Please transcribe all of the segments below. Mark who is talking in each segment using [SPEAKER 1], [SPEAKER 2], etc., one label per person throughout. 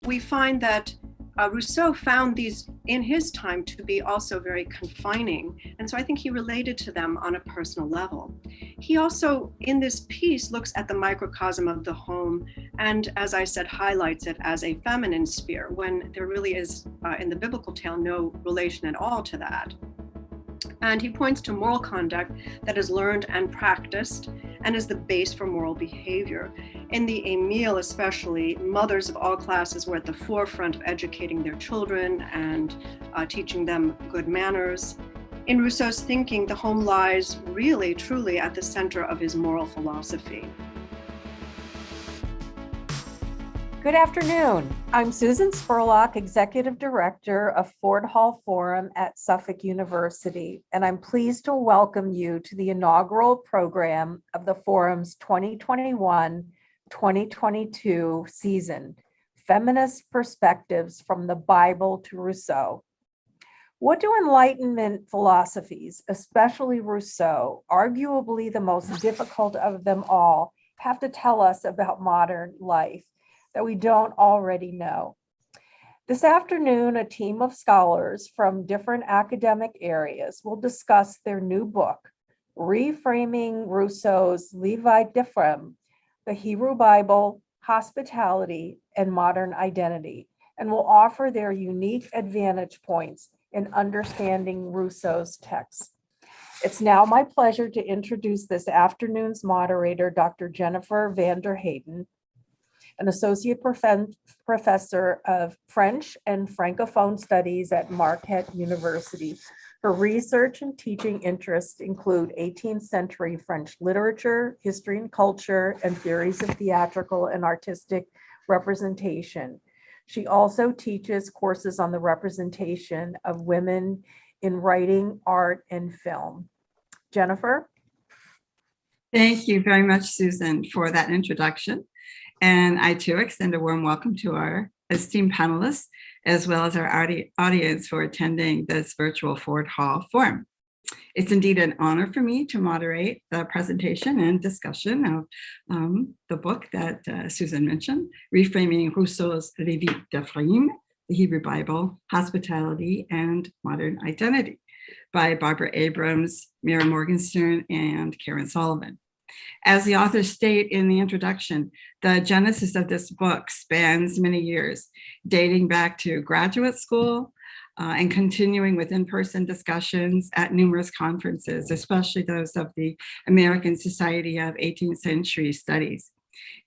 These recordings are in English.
[SPEAKER 1] We find that Rousseau found these in his time to be also very confining. And so I think he related to them on a personal level. He also, in this piece, looks at the microcosm of the home and, as I said, highlights it as a feminine sphere when there really is, in the biblical tale, no relation at all to that. And he points to moral conduct that is learned and practiced and is the base for moral behavior. In the Emile especially, mothers of all classes were at the forefront of educating their children and teaching them good manners. In Rousseau's thinking, the home lies really, truly at the center of his moral philosophy.
[SPEAKER 2] Good afternoon. I'm Susan Spurlock, Executive Director of Ford Hall Forum at Suffolk University, and I'm pleased to welcome you to the inaugural program of the Forum's 2021-2022 season, Feminist Perspectives from the Bible to Rousseau. What do Enlightenment philosophies, especially Rousseau, arguably the most difficult of them all, have to tell us about modern life that we don't already know? This afternoon, a team of scholars from different academic areas will discuss their new book, Reframing Rousseau's Levite of Ephraim, the Hebrew Bible, Hospitality, and Modern Identity, and will offer their unique advantage points in understanding Rousseau's text. It's now my pleasure to introduce this afternoon's moderator, Dr. Jennifer van der Hayden, an associate professor of French and Francophone studies at Marquette University. Her research and teaching interests include 18th century French literature, history and culture, and theories of theatrical and artistic representation. She also teaches courses on the representation of women in writing, art, and film. Jennifer?
[SPEAKER 3] Thank you very much, Susan, for that introduction. And I too extend a warm welcome to our esteemed panelists, as well as our audience for attending this virtual Ford Hall Forum. It's indeed an honor for me to moderate the presentation and discussion of the book that Susan mentioned, Reframing Rousseau's Levite of Ephraim, the Hebrew Bible, Hospitality, and Modern Identity, by Barbara Abrams, Mira Morgenstern, and Karen Sullivan. As the authors state in the introduction, the genesis of this book spans many years, dating back to graduate school and continuing with in-person discussions at numerous conferences, especially those of the American Society of 18th Century Studies.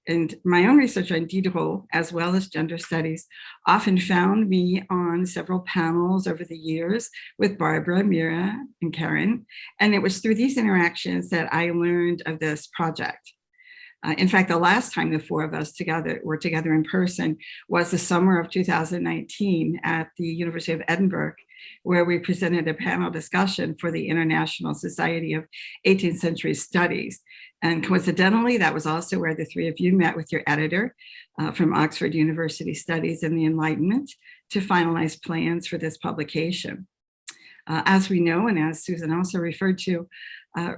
[SPEAKER 3] And my own research on Diderot, as well as gender studies, often found me on several panels over the years with Barbara, Mira, and Karen. And it was through these interactions that I learned of this project. In fact, the last time the four of us were together in person was the summer of 2019 at the University of Edinburgh, where we presented a panel discussion for the International Society of 18th Century Studies. And coincidentally, that was also where the three of you met with your editor from Oxford University Studies in the Enlightenment to finalize plans for this publication. As we know, and as Susan also referred to,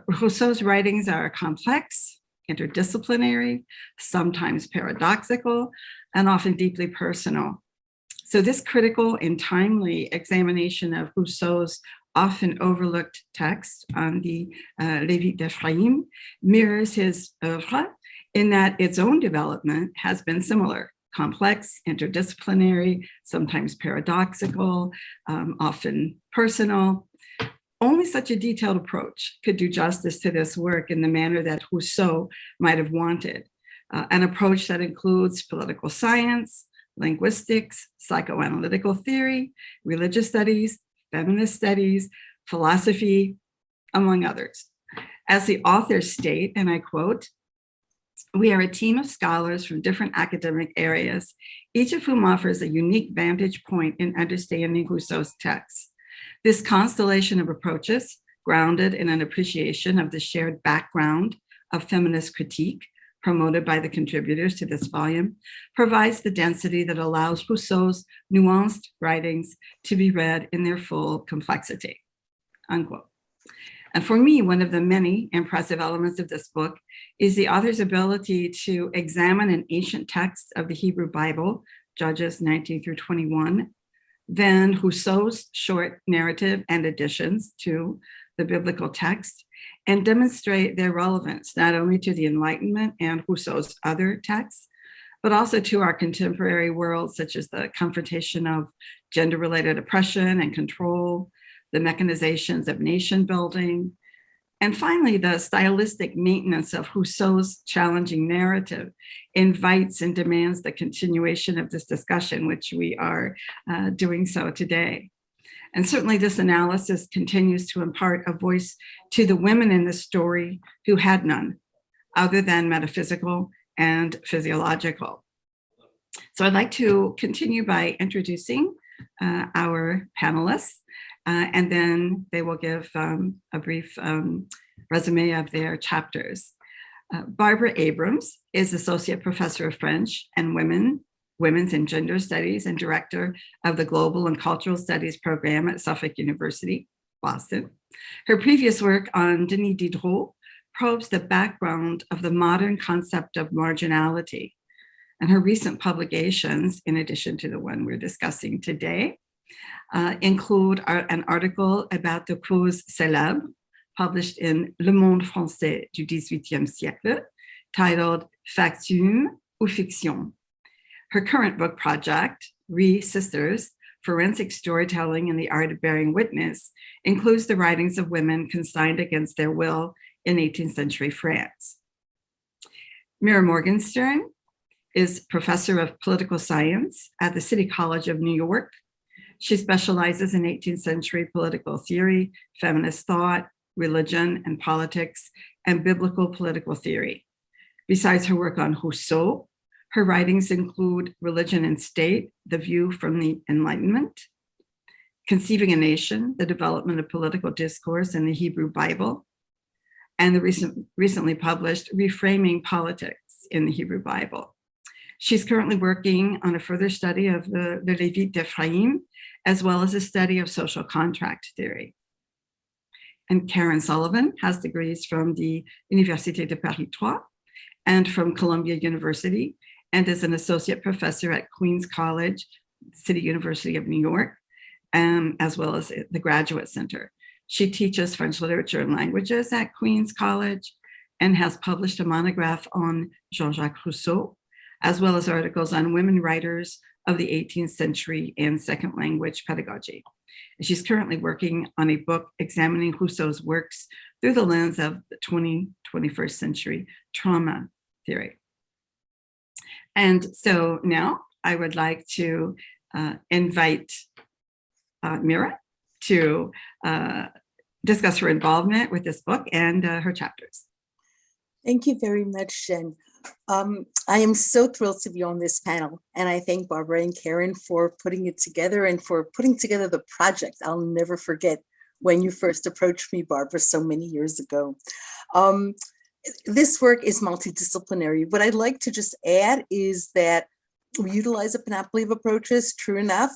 [SPEAKER 3] Rousseau's writings are complex, interdisciplinary, sometimes paradoxical, and often deeply personal. So this critical and timely examination of Rousseau's often overlooked text on the Levite of Ephraim mirrors his oeuvre in that its own development has been similar, complex, interdisciplinary, sometimes paradoxical, often personal. Only such a detailed approach could do justice to this work in the manner that Rousseau might have wanted, an approach that includes political science, linguistics, psychoanalytical theory, religious studies, feminist studies, philosophy, among others. As the authors state, and I quote, "We are a team of scholars from different academic areas, each of whom offers a unique vantage point in understanding Rousseau's texts. This constellation of approaches, grounded in an appreciation of the shared background of feminist critique, promoted by the contributors to this volume, provides the density that allows Rousseau's nuanced writings to be read in their full complexity," unquote. And for me, one of the many impressive elements of this book is the author's ability to examine an ancient text of the Hebrew Bible, Judges 19 through 21, then Rousseau's short narrative and additions to the biblical text, and demonstrate their relevance not only to the Enlightenment and Rousseau's other texts, but also to our contemporary world, such as the confrontation of gender-related oppression and control, the mechanizations of nation building, and finally, the stylistic maintenance of Rousseau's challenging narrative invites and demands the continuation of this discussion, which we are doing so today. And certainly this analysis continues to impart a voice to the women in the story who had none, other than metaphysical and physiological. So I'd like to continue by introducing our panelists. And then they will give a brief resume of their chapters. Barbara Abrams is Associate Professor of French and Women's and Gender Studies and Director of the Global and Cultural Studies program at Suffolk University, Boston. Her previous work on Denis Diderot probes the background of the modern concept of marginality. And her recent publications, in addition to the one we're discussing today, include an article about the cause célèbre published in Le Monde Français du XVIIIe siècle, titled Factum ou Fiction. Her current book project, Sisters, Forensic Storytelling and the Art of Bearing Witness, includes the writings of women consigned against their will in 18th century France. Mira Morgenstern is Professor of Political Science at the City College of New York. She specializes in 18th century political theory, feminist thought, religion and politics, and biblical political theory. Besides her work on Rousseau, her writings include Religion and State, The View from the Enlightenment, Conceiving a Nation, The Development of Political Discourse in the Hebrew Bible, and the recently published Reframing Politics in the Hebrew Bible. She's currently working on a further study of the Levite of Ephraim, as well as a study of social contract theory. And Karen Sullivan has degrees from the Université de Paris 3 and from Columbia University, and is an associate professor at Queens College, City University of New York, as well as the Graduate Center. She teaches French literature and languages at Queens College and has published a monograph on Jean-Jacques Rousseau, as well as articles on women writers of the 18th century and second language pedagogy. She's currently working on a book examining Rousseau's works through the lens of the 21st century trauma theory. And so now I would like to invite Mira to discuss her involvement with this book and her chapters.
[SPEAKER 4] Thank you very much, Jen. I am so thrilled to be on this panel, and I thank Barbara and Karen for putting it together and for putting together the project. I'll never forget when you first approached me, Barbara, so many years ago. This work is multidisciplinary. What I'd like to just add is that we utilize a panoply of approaches, true enough.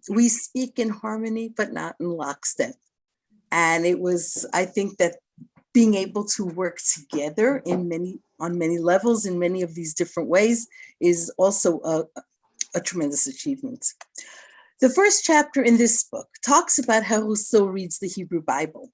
[SPEAKER 4] We speak in harmony, but not in lockstep. And it was, I think that being able to work together on many levels, in many of these different ways, is also a tremendous achievement. The first chapter in this book talks about how Rousseau reads the Hebrew Bible.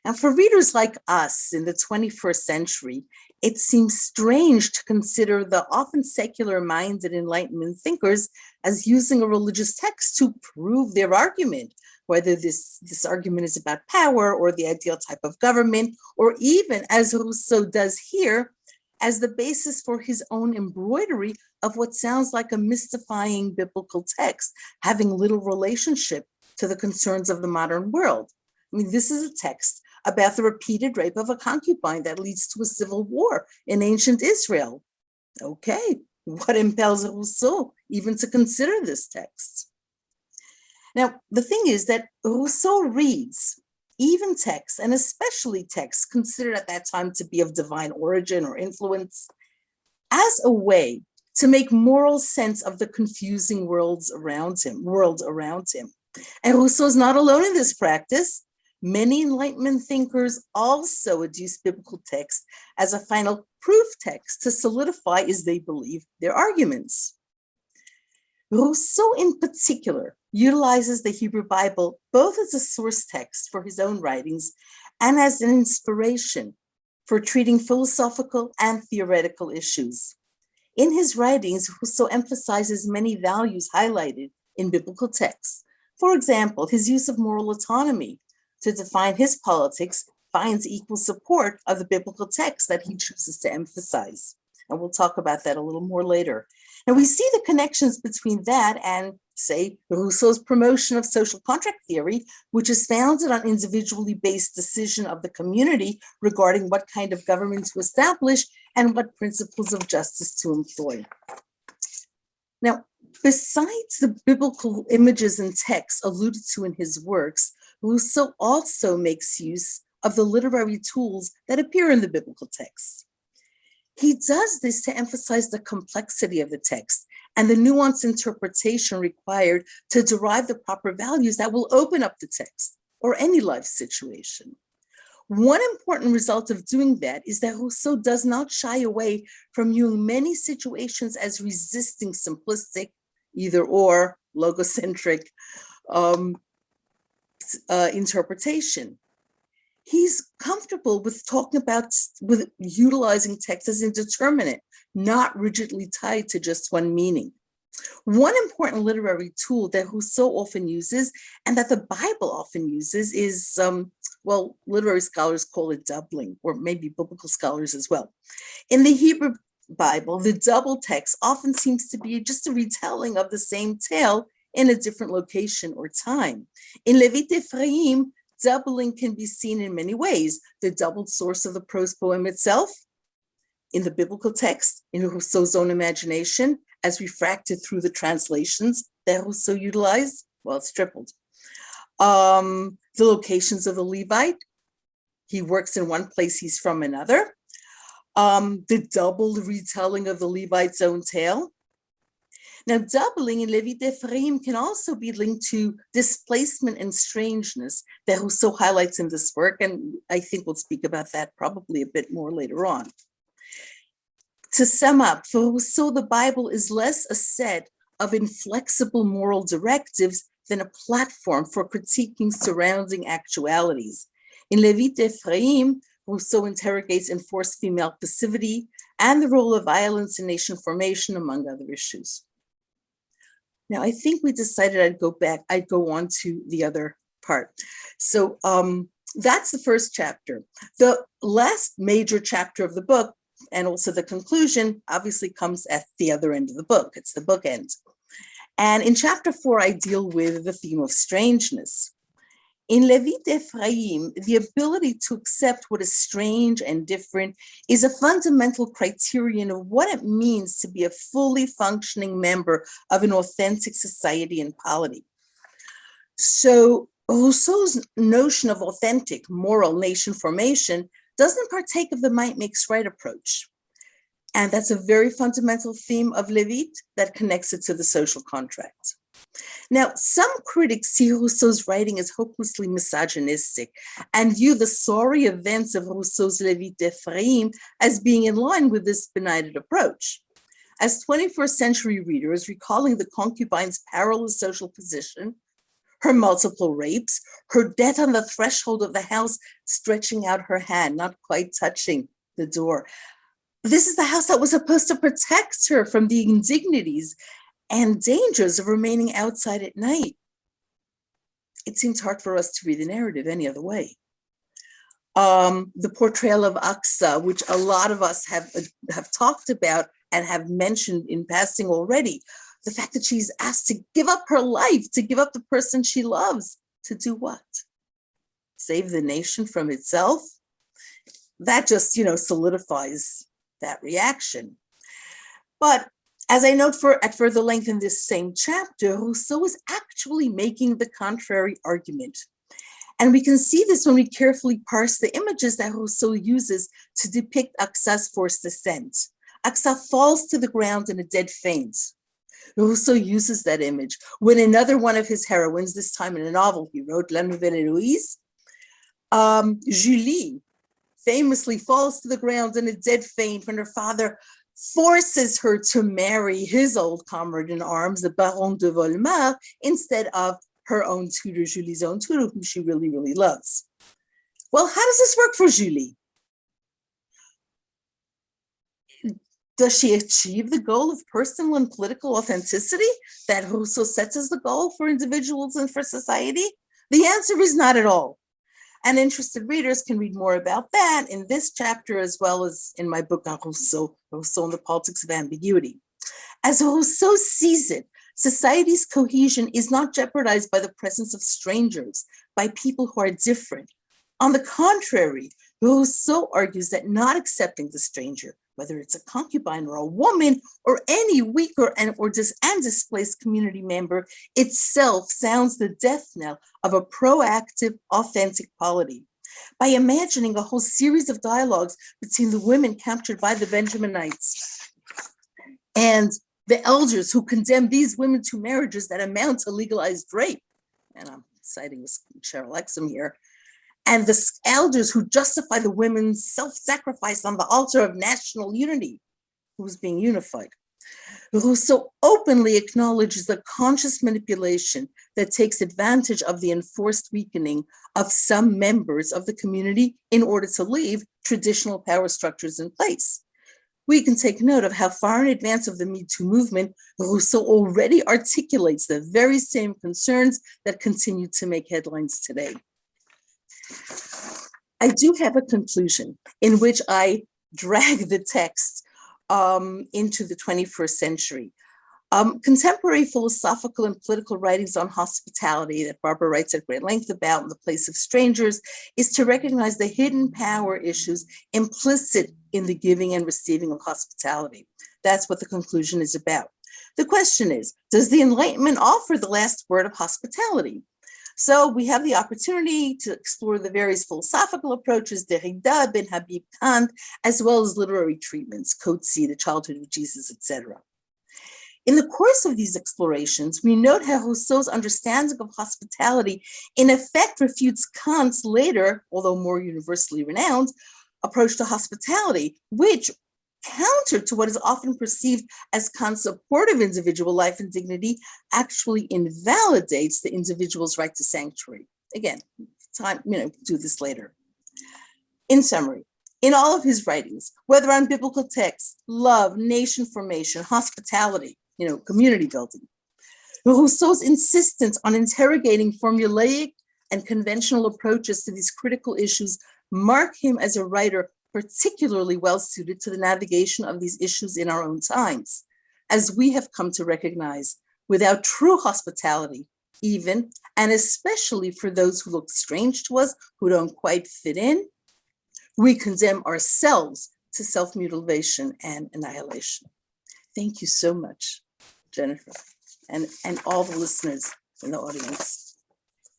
[SPEAKER 4] And for readers like us in the 21st century, it seems strange to consider the often secular-minded Enlightenment thinkers as using a religious text to prove their argument, whether this argument is about power or the ideal type of government, or even, as Rousseau does here, as the basis for his own embroidery of what sounds like a mystifying biblical text, having little relationship to the concerns of the modern world. I mean, this is a text about the repeated rape of a concubine that leads to a civil war in ancient Israel. Okay, what impels Rousseau even to consider this text? Now, the thing is that Rousseau reads even texts, and especially texts considered at that time to be of divine origin or influence, as a way to make moral sense of the confusing world around him. And Rousseau is not alone in this practice. Many Enlightenment thinkers also adduce biblical text as a final proof text to solidify, as they believe, their arguments. Rousseau in particular utilizes the Hebrew Bible both as a source text for his own writings and as an inspiration for treating philosophical and theoretical issues. In his writings, Rousseau emphasizes many values highlighted in biblical texts. For example, his use of moral autonomy to define his politics finds equal support of the biblical text that he chooses to emphasize. And we'll talk about that a little more later. And we see the connections between that and, say, Rousseau's promotion of social contract theory, which is founded on individually based decision of the community regarding what kind of government to establish and what principles of justice to employ. Now, besides the biblical images and texts alluded to in his works, Rousseau also makes use of the literary tools that appear in the biblical texts. He does this to emphasize the complexity of the text and the nuanced interpretation required to derive the proper values that will open up the text or any life situation. One important result of doing that is that Rousseau does not shy away from viewing many situations as resisting simplistic, either or, logocentric interpretation. He's comfortable with talking about, with utilizing text as indeterminate, not rigidly tied to just one meaning. One important literary tool that Rousseau often uses and that the Bible often uses is, well, literary scholars call it doubling, or maybe biblical scholars as well. In the Hebrew Bible, the double text often seems to be just a retelling of the same tale in a different location or time. In Levite of Ephraim, doubling can be seen in many ways. The doubled source of the prose poem itself, in the biblical text, in Rousseau's own imagination, as refracted through the translations that Rousseau utilized, well, it's tripled. The locations of the Levite, he works in one place, he's from another. The doubled retelling of the Levite's own tale. Now, doubling in Levite of Ephraim can also be linked to displacement and strangeness that Rousseau highlights in this work, and I think we'll speak about that probably a bit more later on. To sum up, for Rousseau, the Bible is less a set of inflexible moral directives than a platform for critiquing surrounding actualities. In Levite of Ephraim, Rousseau interrogates enforced female passivity and the role of violence in nation formation, among other issues. Now, I think we decided I'd go on to the other part. So that's the first chapter. The last major chapter of the book, and also the conclusion, obviously comes at the other end of the book. It's the bookend. And in chapter 4, I deal with the theme of strangeness. In Levite of Ephraim, the ability to accept what is strange and different is a fundamental criterion of what it means to be a fully functioning member of an authentic society and polity. So Rousseau's notion of authentic moral nation formation doesn't partake of the might makes right approach. And that's a very fundamental theme of Lévite that connects it to the social contract. Now, some critics see Rousseau's writing as hopelessly misogynistic and view the sorry events of Rousseau's Levite of Ephraim as being in line with this benighted approach. As 21st century readers, recalling the concubine's perilous social position, her multiple rapes, her death on the threshold of the house, stretching out her hand, not quite touching the door. This is the house that was supposed to protect her from the indignities and dangers of remaining outside at night. It seems hard for us to read the narrative any other way. The portrayal of Aksa, which a lot of us have talked about and have mentioned in passing already, the fact that she's asked to give up her life, to give up the person she loves, to do what? Save the nation from itself? That just, solidifies that reaction. But as I note at further length in this same chapter, Rousseau is actually making the contrary argument. And we can see this when we carefully parse the images that Rousseau uses to depict Aksa's forced descent. Aksa falls to the ground in a dead faint. Rousseau uses that image when another one of his heroines, this time in a novel he wrote, La Nouvelle Héloïse, Julie, famously falls to the ground in a dead faint when her father forces her to marry his old comrade in arms, the Baron de Volmar, instead of her own tutor, Julie's own tutor, whom she really, really loves. Well, how does this work for Julie? Does she achieve the goal of personal and political authenticity that Rousseau sets as the goal for individuals and for society? The answer is not at all. And interested readers can read more about that in this chapter, as well as in my book on Rousseau, Rousseau and the Politics of Ambiguity. As Rousseau sees it, society's cohesion is not jeopardized by the presence of strangers, by people who are different. On the contrary, Rousseau argues that not accepting the stranger, whether it's a concubine or a woman or any weaker and displaced community member, itself sounds the death knell of a proactive, authentic polity. By imagining a whole series of dialogues between the women captured by the Benjaminites and the elders who condemn these women to marriages that amount to legalized rape, and I'm citing Cheryl Exum here, and the elders who justify the women's self-sacrifice on the altar of national unity, who's being unified. Rousseau openly acknowledges the conscious manipulation that takes advantage of the enforced weakening of some members of the community in order to leave traditional power structures in place. We can take note of how far in advance of the Me Too movement, Rousseau already articulates the very same concerns that continue to make headlines today. I do have a conclusion in which I drag the text into the 21st century. Contemporary philosophical and political writings on hospitality that Barbara writes at great length about in The Place of Strangers is to recognize the hidden power issues implicit in the giving and receiving of hospitality. That's what the conclusion is about. The question is, does the Enlightenment offer the last word of hospitality? So we have the opportunity to explore the various philosophical approaches, Derrida, Ben Habib Kant, as well as literary treatments, Coetzee, The Childhood of Jesus, etc. In the course of these explorations, we note how Rousseau's understanding of hospitality in effect refutes Kant's later, although more universally renowned, approach to hospitality, which, counter to what is often perceived as Kant's support of individual life and dignity, actually invalidates the individual's right to sanctuary. Again, do this later. In summary, in all of his writings, whether on biblical texts, love, nation formation, hospitality, community building, Rousseau's insistence on interrogating formulaic and conventional approaches to these critical issues mark him as a writer particularly well suited to the navigation of these issues in our own times. As we have come to recognize, without true hospitality, even and especially for those who look strange to us, who don't quite fit in, we condemn ourselves to self-mutilation and annihilation. Thank you so much, Jennifer, and all the listeners in the audience.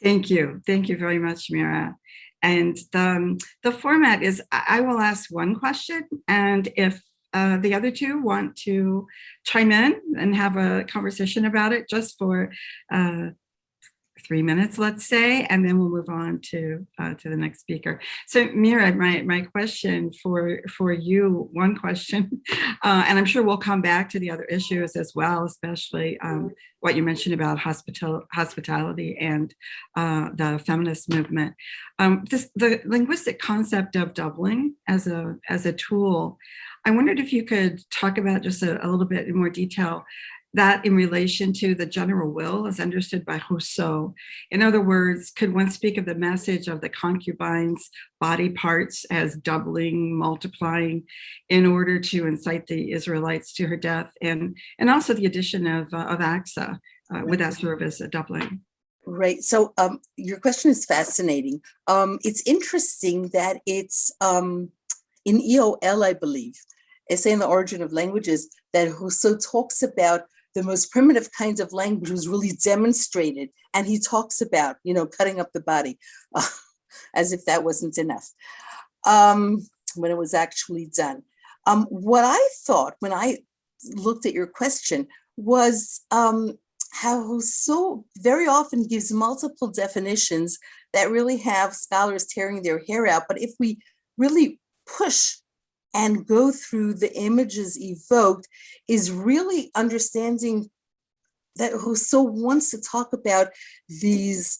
[SPEAKER 3] Thank you. Thank you very much, Mira. And the format is, I will ask one question, and if the other two want to chime in and have a conversation about it just for 3 minutes, let's say, and then we'll move on to the next speaker. So Mira, my question for you, one question, and I'm sure we'll come back to the other issues as well, especially what you mentioned about hospitality and the feminist movement. The linguistic concept of doubling as a tool, I wondered if you could talk about just a little bit in more detail that in relation to the general will as understood by Rousseau. In other words, could one speak of the message of the concubine's body parts as doubling, multiplying in order to incite the Israelites to her death, and also the addition of Axa, would that serve as a doubling?
[SPEAKER 4] Right, so your question is fascinating. It's interesting that it's in EOL, I believe, Essay on the Origin of Languages, that Rousseau talks about the most primitive kinds of language was really demonstrated. And he talks about, cutting up the body as if that wasn't enough when it was actually done. What I thought when I looked at your question was how Rousseau very often gives multiple definitions that really have scholars tearing their hair out. But if we really push and go through the images evoked is really understanding that Rousseau wants to talk about these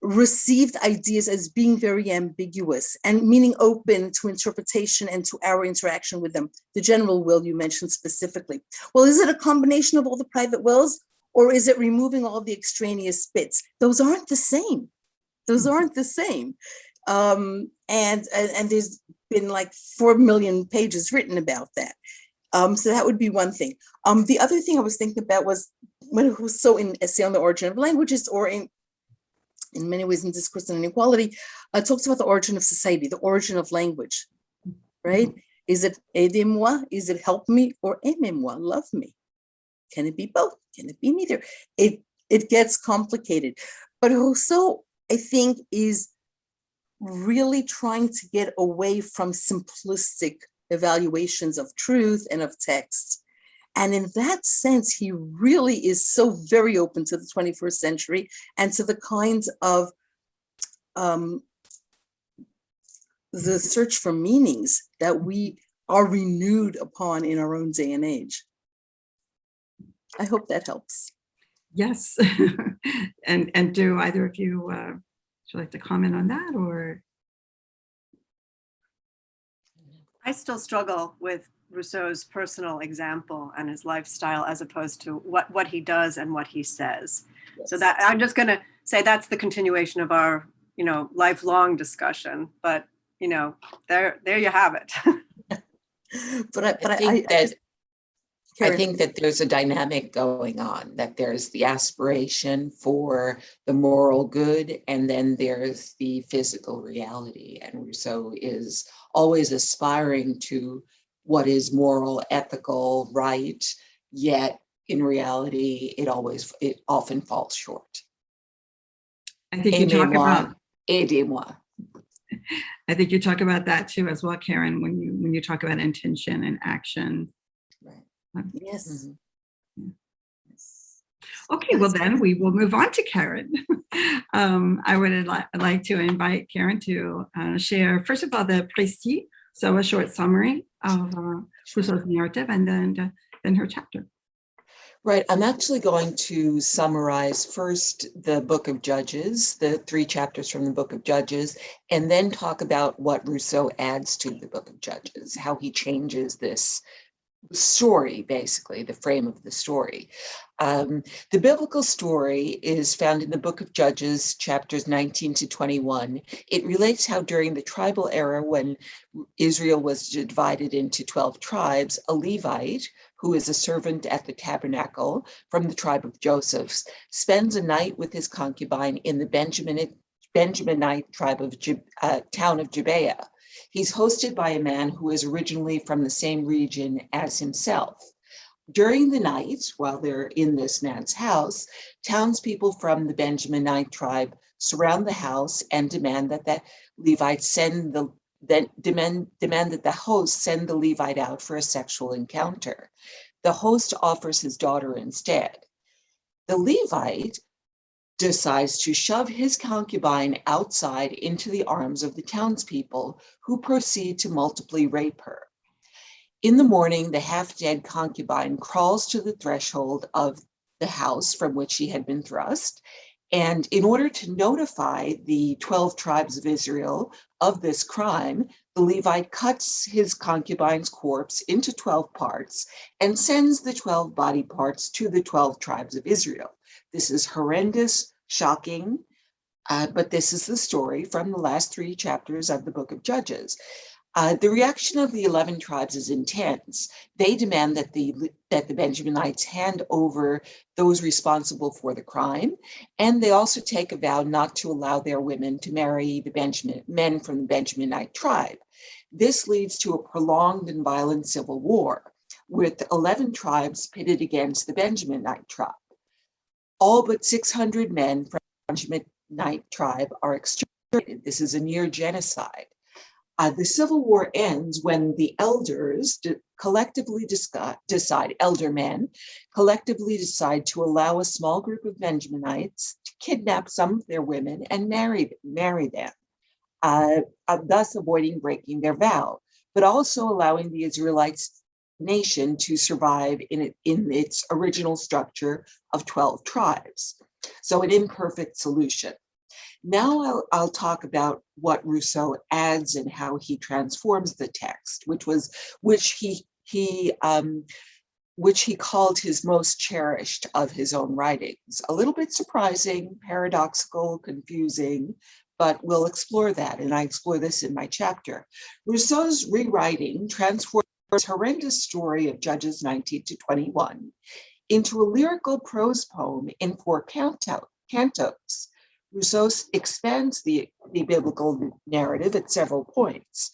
[SPEAKER 4] received ideas as being very ambiguous and meaning open to interpretation and to our interaction with them. The general will you mentioned specifically. Well, is it a combination of all the private wills, or is it removing all the extraneous bits? Those aren't the same. Those aren't the same. And there's been like 4 million pages written about that. So that would be one thing. The other thing I was thinking about was when Rousseau in Essay on the Origin of Languages, or in many ways in Discourse and Inequality, talks about the origin of society, the origin of language, right? Is it aidez-moi, is it help me, or aimez-moi, love me? Can it be both? Can it be neither? It gets complicated. But Rousseau, I think, is really trying to get away from simplistic evaluations of truth and of text. And in that sense, he really is so very open to the 21st century and to the kinds of the search for meanings that we are renewed upon in our own day and age. I hope that helps.
[SPEAKER 3] Yes. and do either of you would you like to comment on that, or?
[SPEAKER 1] I still struggle with Rousseau's personal example and his lifestyle as opposed to what he does and what he says.
[SPEAKER 4] Yes.
[SPEAKER 1] So that I'm just going to say that's the continuation of our, lifelong discussion. But, there you have it.
[SPEAKER 5] I think that there's a dynamic going on, that there's the aspiration for the moral good, and then there's the physical reality. And Rousseau is always aspiring to what is moral, ethical, right, yet in reality, it often falls short.
[SPEAKER 3] I think you talk about
[SPEAKER 5] aidez-moi.
[SPEAKER 3] I think you talk about that too as well, Karen, when you talk about intention and action.
[SPEAKER 5] Right.
[SPEAKER 4] Yes.
[SPEAKER 5] Mm-hmm.
[SPEAKER 3] Okay, well then we will move on to Karen. I would like to invite Karen to share, first of all, the précis, so a short summary of Rousseau's narrative, and then her chapter.
[SPEAKER 5] Right, I'm actually going to summarize first the Book of Judges, the 3 chapters from the Book of Judges, and then talk about what Rousseau adds to the Book of Judges, how he changes this story, basically, the frame of the story. The biblical story is found in the Book of Judges, chapters 19 to 21. It relates how during the tribal era, when Israel was divided into 12 tribes, a Levite, who is a servant at the tabernacle from the tribe of Joseph, spends a night with his concubine in the Benjaminite tribe of town of Gibeah. He's hosted by a man who is originally from the same region as himself. During the night, while they're in this man's house, townspeople from the Benjaminite tribe surround the house and demand that the Levites demand that the host send the Levite out for a sexual encounter. The host offers his daughter instead. The Levite decides to shove his concubine outside into the arms of the townspeople, who proceed to multiply rape her. In the morning, the half-dead concubine crawls to the threshold of the house from which she had been thrust, and in order to notify the 12 tribes of Israel of this crime, the Levite cuts his concubine's corpse into 12 parts and sends the 12 body parts to the 12 tribes of Israel. This is horrendous, shocking, but this is the story from the last 3 chapters of the Book of Judges. The reaction of the 11 tribes is intense. They demand that the Benjaminites hand over those responsible for the crime, and they also take a vow not to allow their women to marry the men from the Benjaminite tribe. This leads to a prolonged and violent civil war, with 11 tribes pitted against the Benjaminite tribe. All but 600 men from the Benjaminite tribe are exterminated. This is a near genocide. The civil war ends when the elders collectively decide, elder men, collectively decide to allow a small group of Benjaminites to kidnap some of their women and marry them, thus avoiding breaking their vow. but also allowing the Israelites nation to survive in its original structure of 12 tribes. So an imperfect solution. Now I'll talk about what Rousseau adds and how he transforms the text, which he called his most cherished of his own writings. A little bit surprising, paradoxical, confusing, but we'll explore that, and I explore this in my chapter. Rousseau's rewriting transforms his horrendous story of Judges 19 to 21 into a lyrical prose poem in 4 cantos. Rousseau expands the biblical narrative at several points.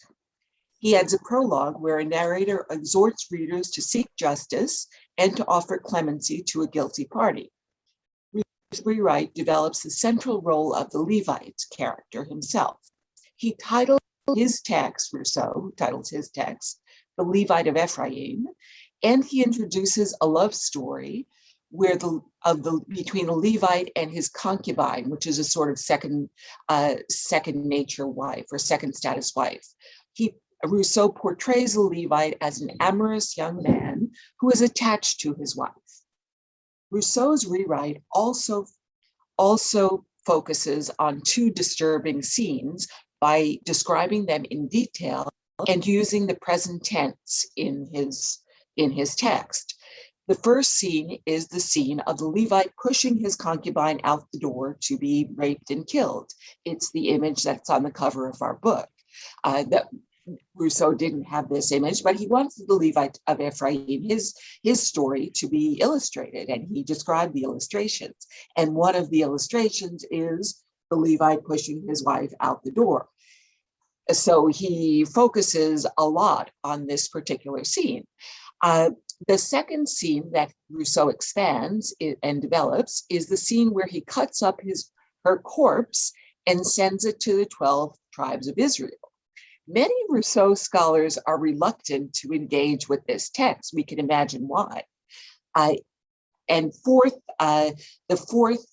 [SPEAKER 5] He adds a prologue where a narrator exhorts readers to seek justice and to offer clemency to a guilty party. Rousseau's rewrite develops the central role of the Levite character himself. He titles his text, Rousseau titles his text, The Levite of Ephraim, and he introduces a love story between a Levite and his concubine, which is a sort of second nature wife or second status wife. Rousseau portrays a Levite as an amorous young man who is attached to his wife. Rousseau's rewrite also focuses on 2 disturbing scenes by describing them in detail and using the present tense in his text. The first scene is the scene of the Levite pushing his concubine out the door to be raped and killed. It's the image that's on the cover of our book. Rousseau didn't have this image, but he wanted the Levite of Ephraim, his story, to be illustrated, and he described the illustrations. And one of the illustrations is the Levite pushing his wife out the door. So he focuses a lot on this particular scene. The second scene that Rousseau expands and develops is the scene where he cuts up her corpse and sends it to the 12 tribes of Israel. Many Rousseau scholars are reluctant to engage with this text. We can imagine why. The fourth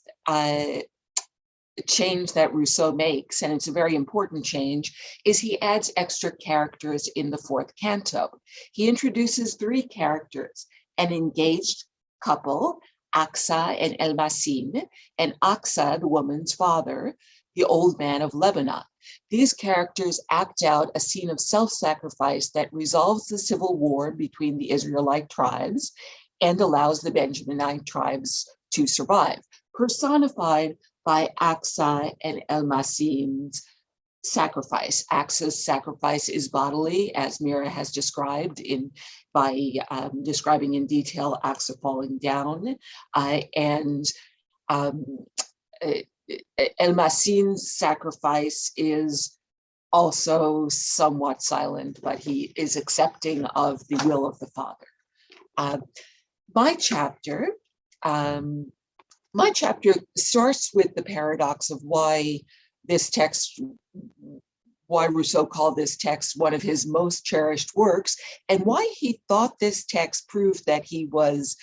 [SPEAKER 5] change that Rousseau makes, and it's a very important change, is he adds extra characters in the 4th canto. He introduces 3 characters: an engaged couple, Aksa and Elmasin, and Aksa, the woman's father, the old man of Lebanon. These characters act out a scene of self-sacrifice that resolves the civil war between the Israelite tribes and allows the Benjaminite tribes to survive, personified by Aksa and Elmasin's sacrifice. Aksa's sacrifice is bodily, as Mira has described by describing in detail Aksa falling down, and Elmasin's sacrifice is also somewhat silent, but he is accepting of the will of the Father. My chapter starts with the paradox of why Rousseau called this text one of his most cherished works, and why he thought this text proved that he was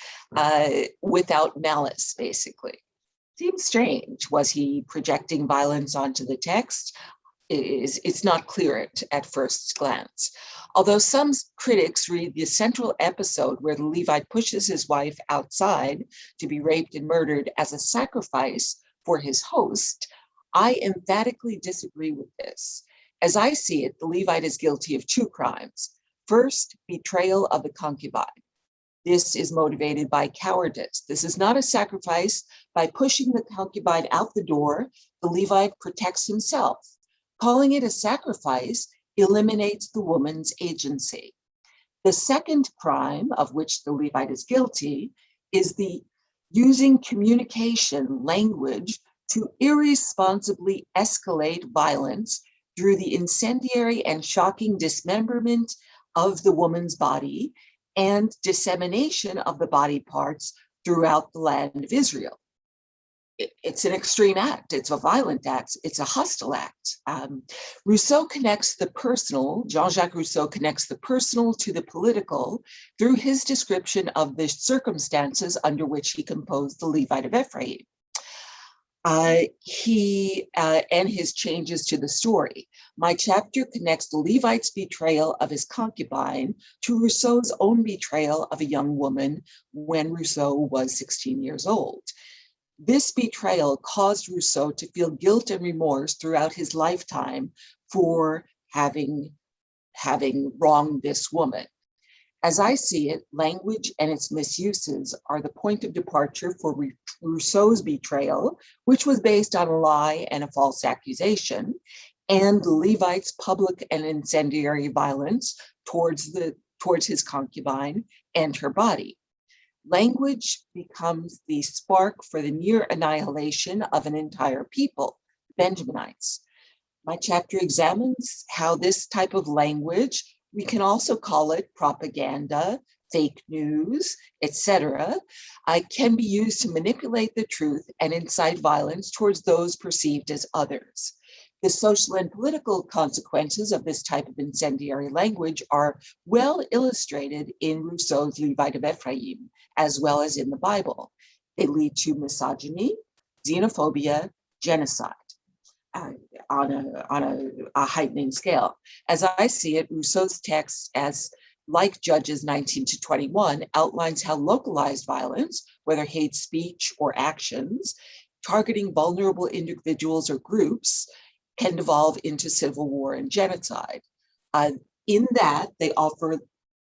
[SPEAKER 5] without malice, basically. Seems strange. Was he projecting violence onto the text? It's not clear at first glance. Although some critics read the central episode where the Levite pushes his wife outside to be raped and murdered as a sacrifice for his host, I emphatically disagree with this. As I see it, the Levite is guilty of 2 crimes. First, betrayal of the concubine. This is motivated by cowardice. This is not a sacrifice. By pushing the concubine out the door, the Levite protects himself. Calling it a sacrifice eliminates the woman's agency. The second crime of which the Levite is guilty is the using communication language to irresponsibly escalate violence through the incendiary and shocking dismemberment of the woman's body and dissemination of the body parts throughout the land of Israel. It's an extreme act. It's a violent act. It's a hostile act. Rousseau connects the personal, Jean-Jacques Rousseau connects the personal to the political through his description of the circumstances under which he composed the Levite of Ephraim. And his changes to the story. My chapter connects the Levite's betrayal of his concubine to Rousseau's own betrayal of a young woman when Rousseau was 16 years old. This betrayal caused Rousseau to feel guilt and remorse throughout his lifetime for having wronged this woman. As I see it, language and its misuses are the point of departure for Rousseau's betrayal, which was based on a lie and a false accusation, and the Levite's public and incendiary violence towards his concubine and her body. Language becomes the spark for the near annihilation of an entire people, Benjaminites. My chapter examines how this type of language, we can also call it propaganda, fake news, etc., can be used to manipulate the truth and incite violence towards those perceived as others. The social and political consequences of this type of incendiary language are well illustrated in Rousseau's Levite of Ephraim, as well as in the Bible. They lead to misogyny, xenophobia, genocide. On a heightening scale. As I see it, Rousseau's text, as like Judges 19 to 21, outlines how localized violence, whether hate speech or actions, targeting vulnerable individuals or groups, can devolve into civil war and genocide. In that, they offer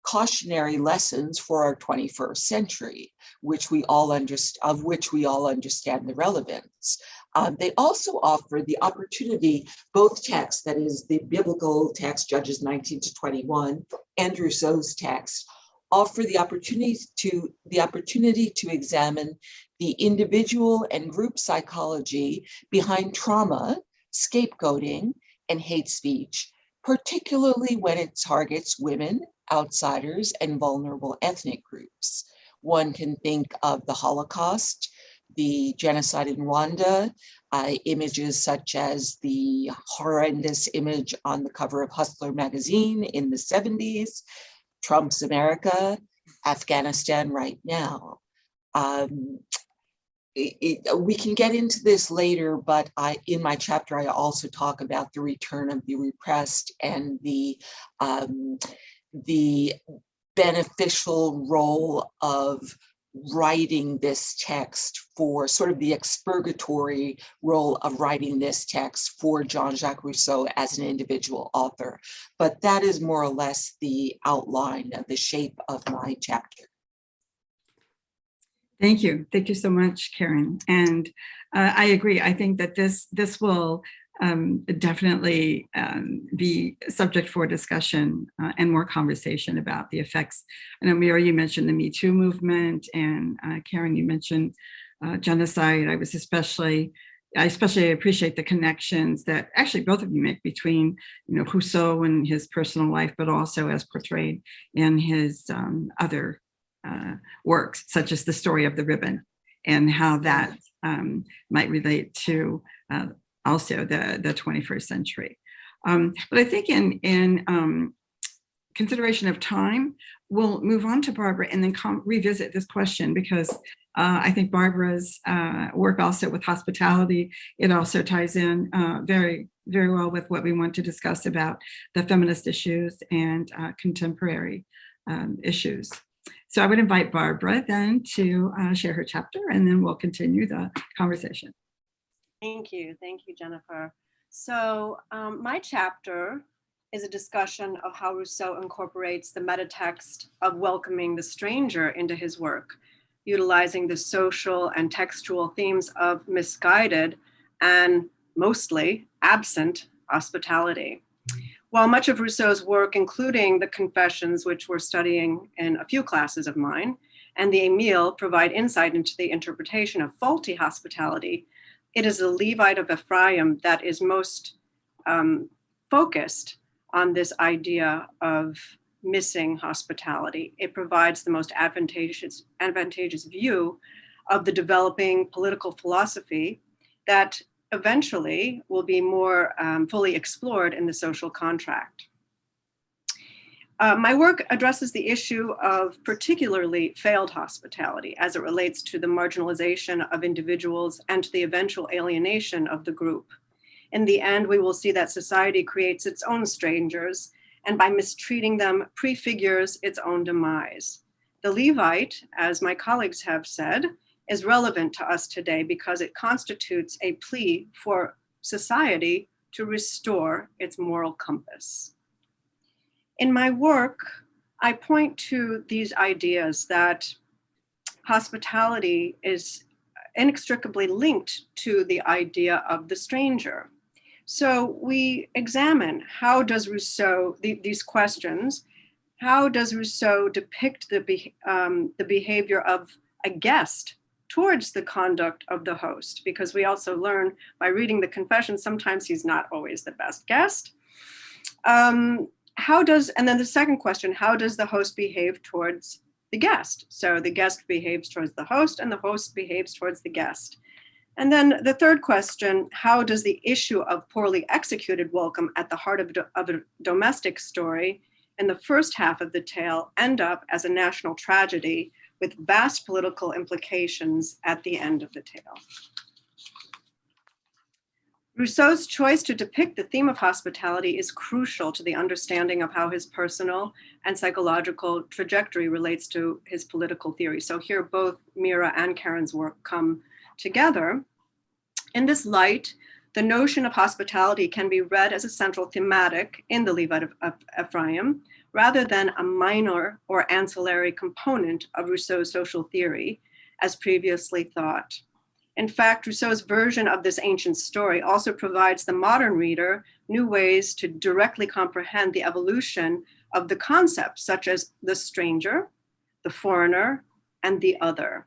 [SPEAKER 5] cautionary lessons for our 21st century, of which we all understand the relevance. They also offer the opportunity, both texts, that is the biblical text, Judges 19 to 21, and Rousseau's text, offer the opportunity to examine the individual and group psychology behind trauma, scapegoating, and hate speech, particularly when it targets women, outsiders, and vulnerable ethnic groups. One can think of the Holocaust, the genocide in Rwanda, images such as the horrendous image on the cover of Hustler magazine in the 70s, Trump's America, Afghanistan right now. We can get into this later, but in my chapter, I also talk about the return of the repressed and the beneficial role of writing this text for sort of the expurgatory role of writing this text for Jean-Jacques Rousseau as an individual author. But that is more or less the outline of the shape of my chapter.
[SPEAKER 3] Thank you. Thank you so much, Karen. And I agree. I think that this will definitely be subject for discussion and more conversation about the effects. I know, Mira, you mentioned the Me Too movement, and Karen, you mentioned genocide. I especially appreciate the connections that actually both of you make between, Rousseau and his personal life, but also as portrayed in his other works, such as The Story of the Ribbon, and how that might relate to also the 21st century. But I think in consideration of time, we'll move on to Barbara and then revisit this question, because I think Barbara's work also with hospitality, it also ties in very, very well with what we want to discuss about the feminist issues and contemporary issues. So I would invite Barbara then to share her chapter, and then we'll continue the conversation.
[SPEAKER 1] Thank you, Jennifer. So my chapter is a discussion of how Rousseau incorporates the metatext of welcoming the stranger into his work, utilizing the social and textual themes of misguided and mostly absent hospitality. While much of Rousseau's work, including the Confessions, which we're studying in a few classes of mine, and the Emile provide insight into the interpretation of faulty hospitality, it is the Levite of Ephraim that is most focused on this idea of missing hospitality. It provides the most advantageous view of the developing political philosophy that eventually will be more fully explored in the social contract. My work addresses the issue of particularly failed hospitality as it relates to the marginalization of individuals and to the eventual alienation of the group. In the end, we will see that society creates its own strangers, and by mistreating them, prefigures its own demise. The Levite, as my colleagues have said, is relevant to us today because it constitutes a plea for society to restore its moral compass. In my work, I point to these ideas that hospitality is inextricably linked to the idea of the stranger. So we examine how does Rousseau, these questions, how does Rousseau depict the behavior of a guest towards the conduct of the host? Because we also learn by reading the Confessions, sometimes he's not always the best guest. And then the second question, how does the host behave towards the guest? So the guest behaves towards the host and the host behaves towards the guest. And then the third question, how does the issue of poorly executed welcome at the heart of a domestic story in the first half of the tale end up as a national tragedy with vast political implications at the end of the tale? Rousseau's choice to depict the theme of hospitality is crucial to the understanding of how his personal and psychological trajectory relates to his political theory. So here both Mira and Karen's work come together. In this light, the notion of hospitality can be read as a central thematic in the Levite of Ephraim, rather than a minor or ancillary component of Rousseau's social theory, as previously thought. In fact, Rousseau's version of this ancient story also provides the modern reader new ways to directly comprehend the evolution of the concepts such as the stranger, the foreigner, and the other.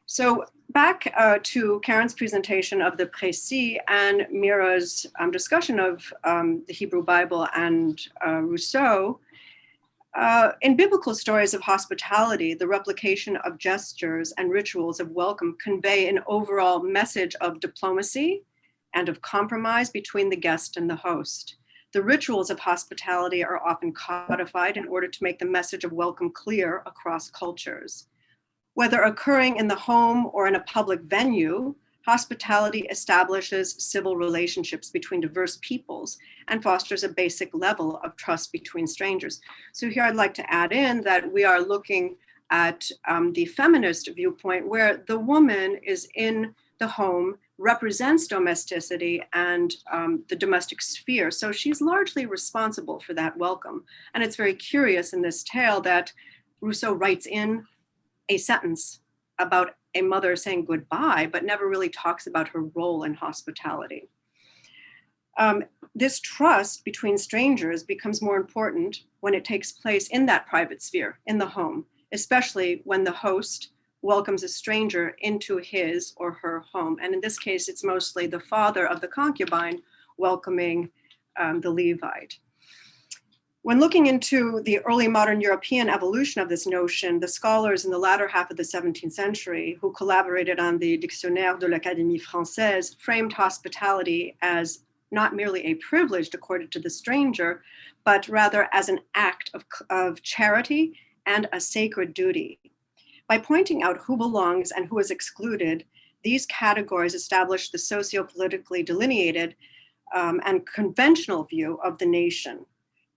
[SPEAKER 1] So back to Karen's presentation of the précis and Mira's discussion of the Hebrew Bible and Rousseau. In biblical stories of hospitality, the replication of gestures and rituals of welcome convey an overall message of diplomacy and of compromise between the guest and the host. The rituals of hospitality are often codified in order to make the message of welcome clear across cultures. Whether occurring in the home or in a public venue, hospitality establishes civil relationships between diverse peoples and fosters a basic level of trust between strangers. So here I'd like to add in that we are looking at the feminist viewpoint where the woman is in the home, represents domesticity and the domestic sphere. So she's largely responsible for that welcome. And it's very curious in this tale that Rousseau writes in a sentence about a mother saying goodbye, but never really talks about her role in hospitality. This trust between strangers becomes more important when it takes place in that private sphere, in the home, especially when the host welcomes a stranger into his or her home. And in this case, it's mostly the father of the concubine welcoming the Levite. When looking into the early modern European evolution of this notion, the scholars in the latter half of the 17th century who collaborated on the Dictionnaire de l'Académie Française framed hospitality as not merely a privilege accorded to the stranger, but rather as an act of charity and a sacred duty. By pointing out who belongs and who is excluded, these categories establish the socio-politically delineated and conventional view of the nation.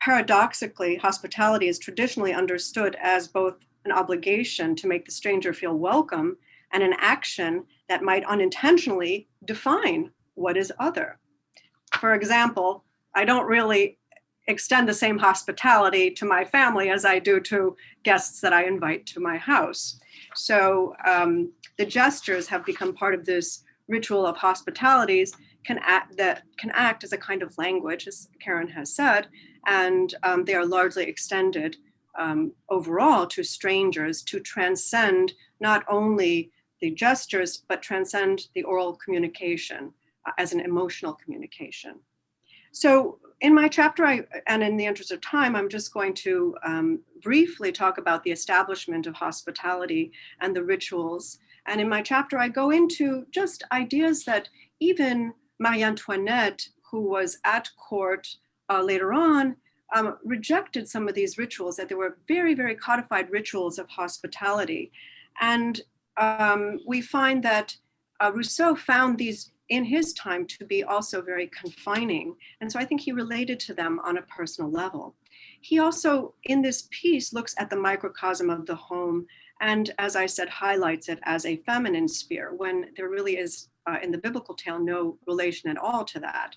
[SPEAKER 1] Paradoxically, hospitality is traditionally understood as both an obligation to make the stranger feel welcome and an action that might unintentionally define what is other. For example, I don't really extend the same hospitality to my family as I do to guests that I invite to my house. So the gestures have become part of this ritual of hospitalities that can act as a kind of language, as Karen has said, and they are largely extended overall to strangers to transcend not only the gestures, but transcend the oral communication as an emotional communication. So in my chapter, and in the interest of time, I'm just going to briefly talk about the establishment of hospitality and the rituals. And in my chapter, I go into just ideas that even Marie Antoinette, who was at court later on, rejected some of these rituals, that there were very, very codified rituals of hospitality. And we find that Rousseau found these in his time to be also very confining. And so I think he related to them on a personal level. He also, in this piece, looks at the microcosm of the home and, as I said, highlights it as a feminine sphere when there really is, in the biblical tale, no relation at all to that.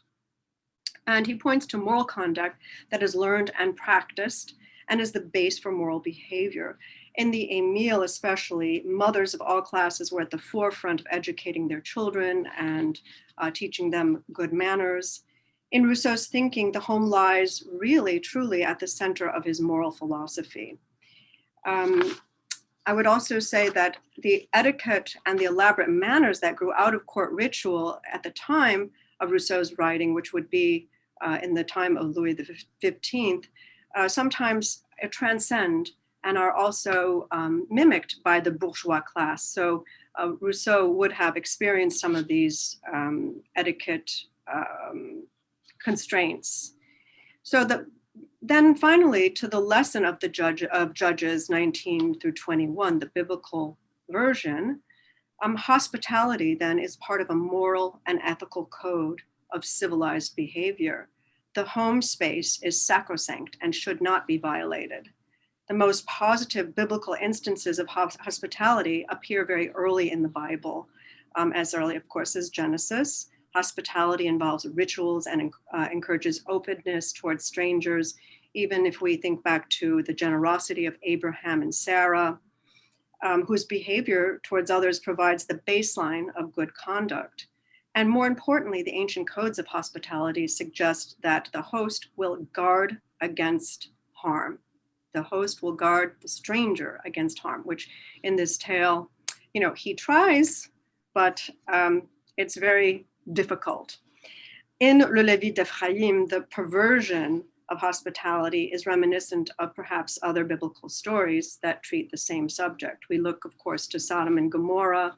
[SPEAKER 1] And he points to moral conduct that is learned and practiced and is the base for moral behavior. In the Émile especially, mothers of all classes were at the forefront of educating their children and teaching them good manners. In Rousseau's thinking, the home lies really, truly at the center of his moral philosophy. I would also say that the etiquette and the elaborate manners that grew out of court ritual at the time of Rousseau's writing, which would be in the time of Louis XV, sometimes transcend and are also mimicked by the bourgeois class. So Rousseau would have experienced some of these etiquette constraints. So then finally, to the lesson of Judges 19 through 21, the biblical version, hospitality then is part of a moral and ethical code of civilized behavior. The home space is sacrosanct and should not be violated. The most positive biblical instances of hospitality appear very early in the Bible, as early, of course, as Genesis. Hospitality involves rituals and encourages openness towards strangers, even if we think back to the generosity of Abraham and Sarah, whose behavior towards others provides the baseline of good conduct. And more importantly, the ancient codes of hospitality suggest that the host will guard against harm. The host will guard the stranger against harm, which in this tale, he tries, but it's very difficult. In Le Levite of Ephraim, the perversion of hospitality is reminiscent of perhaps other biblical stories that treat the same subject. We look, of course, to Sodom and Gomorrah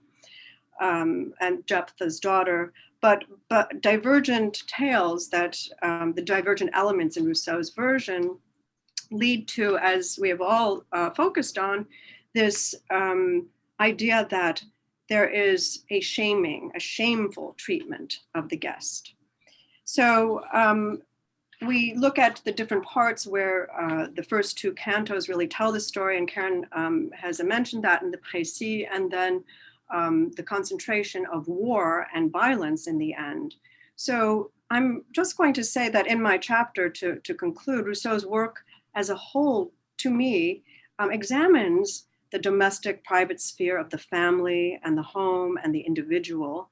[SPEAKER 1] and Jephthah's daughter, but divergent tales that the divergent elements in Rousseau's version lead to, as we have all focused on, this idea that there is a shameful treatment of the guest. So we look at the different parts where the first two cantos really tell the story, and Karen has mentioned that in the précis, and then the concentration of war and violence in the end. So I'm just going to say that in my chapter, to conclude, Rousseau's work as a whole, to me, examines the domestic private sphere of the family and the home and the individual.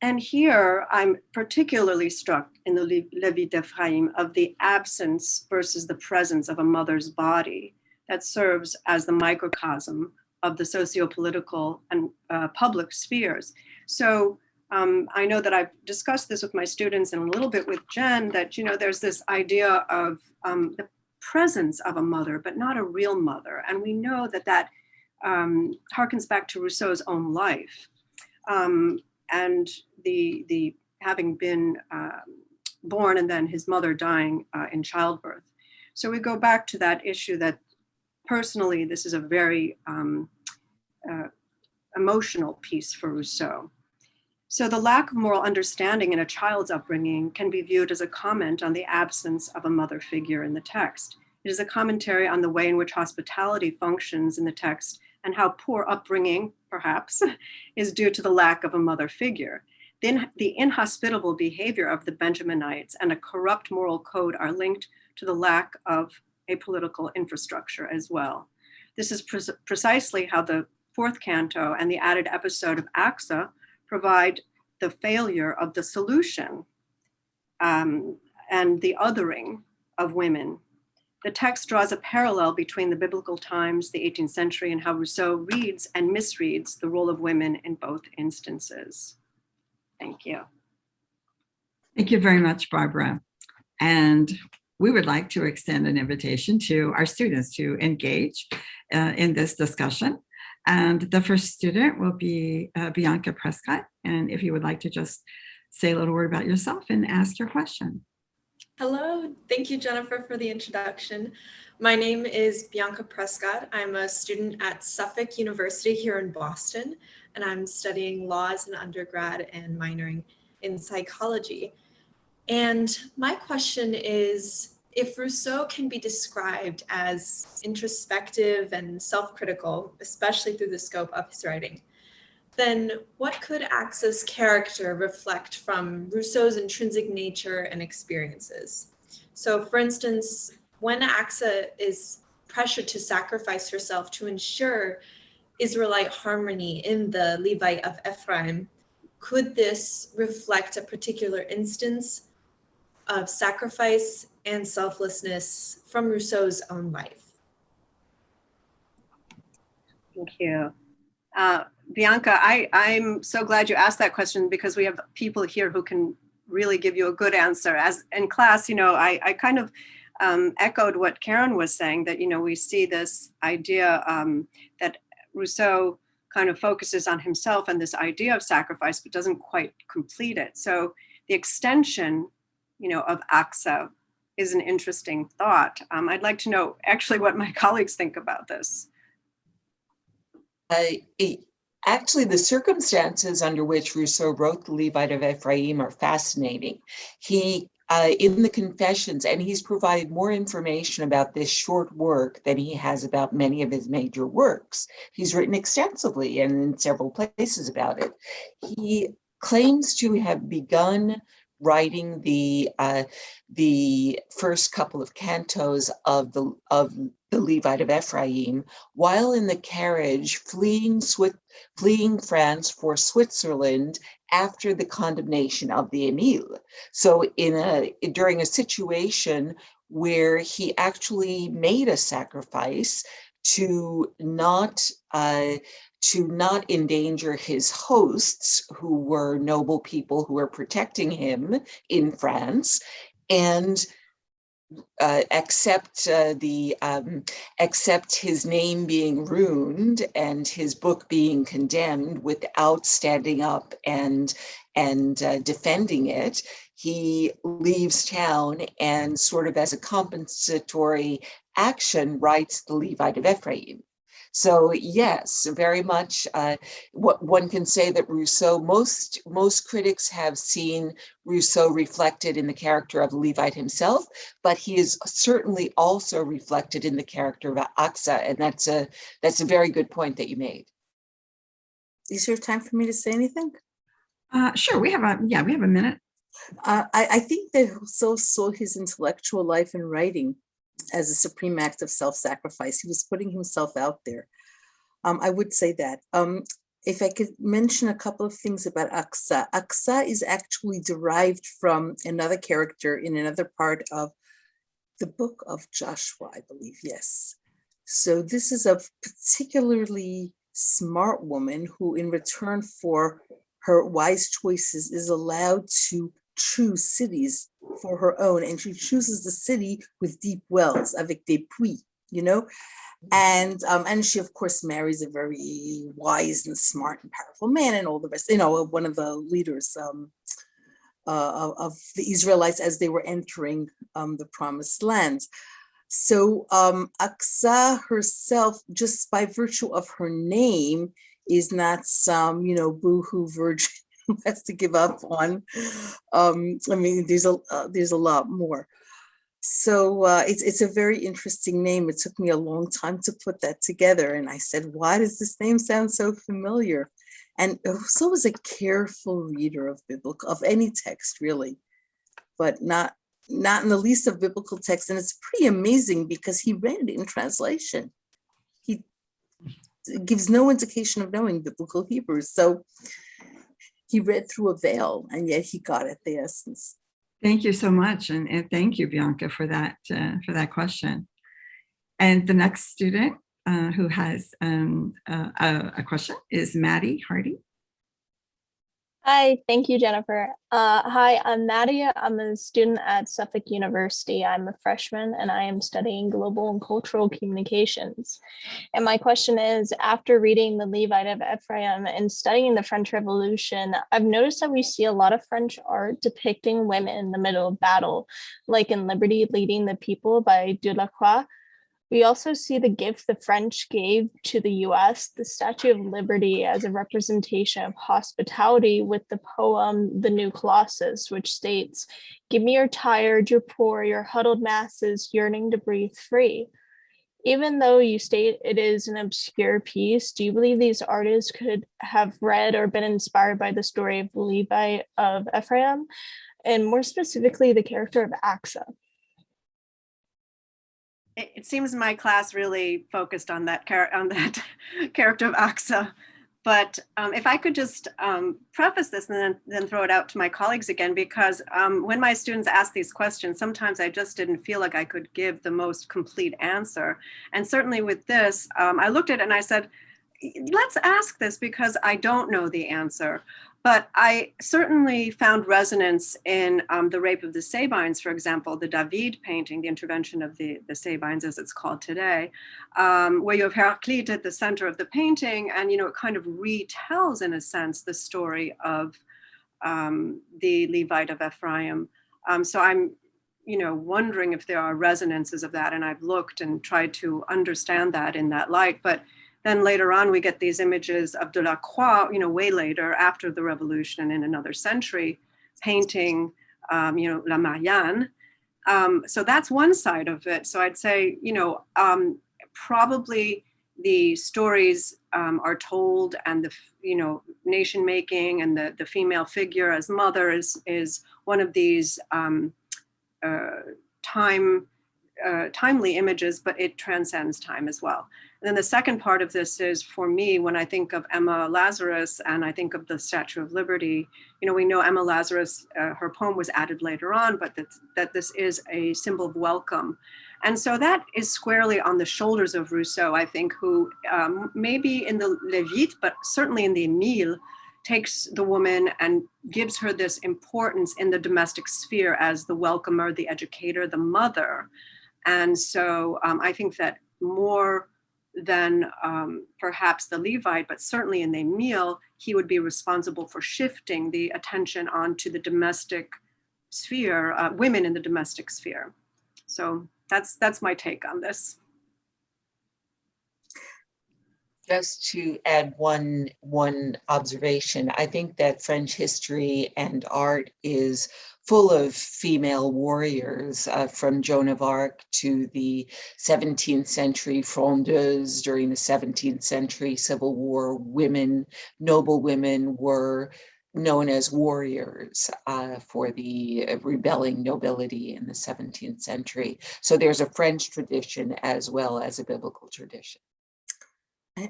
[SPEAKER 1] And here I'm particularly struck in the Levite of Ephraim of the absence versus the presence of a mother's body that serves as the microcosm of the socio-political and public spheres. So I know that I've discussed this with my students and a little bit with Jen, that there's this idea of the presence of a mother, but not a real mother. And we know that harkens back to Rousseau's own life and the having been born and then his mother dying in childbirth. So we go back to that issue that personally, this is a very emotional piece for Rousseau. So the lack of moral understanding in a child's upbringing can be viewed as a comment on the absence of a mother figure in the text. It is a commentary on the way in which hospitality functions in the text and how poor upbringing, perhaps, is due to the lack of a mother figure. The inhospitable behavior of the Benjaminites and a corrupt moral code are linked to the lack of a political infrastructure as well. This is precisely how the fourth canto and the added episode of Axa provide the failure of the solution and the othering of women. The text draws a parallel between the biblical times, the 18th century, and how Rousseau reads and misreads the role of women in both instances. Thank you.
[SPEAKER 3] Thank you very much, Barbara. And we would like to extend an invitation to our students to engage in this discussion. And the first student will be Bianca Prescott. And if you would like to just say a little word about yourself and ask your question.
[SPEAKER 6] Hello, thank you, Jennifer, for the introduction. My name is Bianca Prescott. I'm a student at Suffolk University here in Boston, and I'm studying law as an undergrad and minoring in psychology. And my question is, if Rousseau can be described as introspective and self-critical, especially through the scope of his writing, then what could Axa's character reflect from Rousseau's intrinsic nature and experiences? So, for instance, when Axa is pressured to sacrifice herself to ensure Israelite harmony in the Levite of Ephraim, could this reflect a particular instance of sacrifice and selflessness from Rousseau's own life?
[SPEAKER 1] Thank you. Bianca, I'm so glad you asked that question, because we have people here who can really give you a good answer. As in class, I kind of echoed what Karen was saying, that, we see this idea that Rousseau kind of focuses on himself and this idea of sacrifice, but doesn't quite complete it. So the extension, of Axa is an interesting thought. I'd like to know actually what my colleagues think about this.
[SPEAKER 5] Actually, the circumstances under which Rousseau wrote the Levite of Ephraim are fascinating. He, in the Confessions, and he's provided more information about this short work than he has about many of his major works. He's written extensively and in several places about it. He claims to have begun writing the first couple of cantos of the Levite of Ephraim while in the carriage fleeing France for Switzerland after the condemnation of the Emile. So during a situation where he actually made a sacrifice to not endanger his hosts, who were noble people who were protecting him in France, and accept his name being ruined and his book being condemned without standing up and defending it. He leaves town and, sort of as a compensatory action, writes the Levite of Ephraim. So yes, very much what one can say that Rousseau, most critics have seen Rousseau reflected in the character of the Levite himself, but he is certainly also reflected in the character of Axa, and that's a very good point that you made.
[SPEAKER 4] Is there time for me to say anything?
[SPEAKER 3] Sure, we have a minute.
[SPEAKER 4] I think that Rousseau saw his intellectual life and writing as a supreme act of self-sacrifice. He was putting himself out there. I would say that. If I could mention a couple of things about Axa. Axa is actually derived from another character in another part of the book of Joshua, I believe, yes. So this is a particularly smart woman who, in return for her wise choices, is allowed to choose cities for her own, and she chooses the city with deep wells, avec des puits, and she of course marries a very wise and smart and powerful man, and all the rest, one of the leaders of the Israelites as they were entering the promised land. So Axa herself, just by virtue of her name, is not some boohoo virgin who has to give up on. There's a lot more. So it's a very interesting name. It took me a long time to put that together, and I said, why does this name sound so familiar? And Rousseau was a careful reader of any text, really, but not in the least of biblical text. And it's pretty amazing because he read it in translation. He gives no indication of knowing biblical Hebrew. So he read through a veil, and yet he got at the essence.
[SPEAKER 3] Thank you so much, and thank you, Bianca, for that question. And the next student who has a question is Maddie Hardy.
[SPEAKER 7] Hi, thank you, Jennifer. Hi, I'm Maddie. I'm a student at Suffolk University. I'm a freshman and I am studying global and cultural communications. And my question is, after reading the Levite of Ephraim and studying the French Revolution, I've noticed that we see a lot of French art depicting women in the middle of battle, like in Liberty Leading the People by Delacroix. We also see the gift the French gave to the US, the Statue of Liberty, as a representation of hospitality with the poem The New Colossus, which states, "Give me your tired, your poor, your huddled masses yearning to breathe free." Even though you state it is an obscure piece, do you believe these artists could have read or been inspired by the story of the Levite of Ephraim, and more specifically, the character of Axa?
[SPEAKER 1] It seems my class really focused on that character of Axa. But if I could just preface this and then throw it out to my colleagues again, because when my students ask these questions, sometimes I just didn't feel like I could give the most complete answer. And certainly with this, I looked at it and I said, let's ask this because I don't know the answer. But I certainly found resonance in the Rape of the Sabines, for example, the David painting, the intervention of the Sabines, as it's called today, where you have Heraclite at the center of the painting, and it kind of retells, in a sense, the story of the Levite of Ephraim. So I'm, wondering if there are resonances of that, and I've looked and tried to understand that in that light, but then later on, we get these images of Delacroix, way later, after the revolution and in another century, painting, La Marianne. So that's one side of it. So I'd say, probably the stories are told, and the, nation making and the female figure as mother is one of these timely images, but it transcends time as well. And then the second part of this is, for me, when I think of Emma Lazarus and I think of the Statue of Liberty, we know Emma Lazarus, her poem was added later on, but that this is a symbol of welcome. And so that is squarely on the shoulders of Rousseau, I think, who maybe in the Lévite, but certainly in the Emile, takes the woman and gives her this importance in the domestic sphere as the welcomer, the educator, the mother. And so I think that more than perhaps the Levite, but certainly in the Emile, he would be responsible for shifting the attention onto the domestic sphere, women in the domestic sphere. So that's my take on this.
[SPEAKER 5] Just to add one observation, I think that French history and art is full of female warriors, from Joan of Arc to the 17th century Frondeuses during the 17th century Civil War. Noble women were known as warriors for the rebelling nobility in the 17th century. So there's a French tradition as well as a biblical tradition.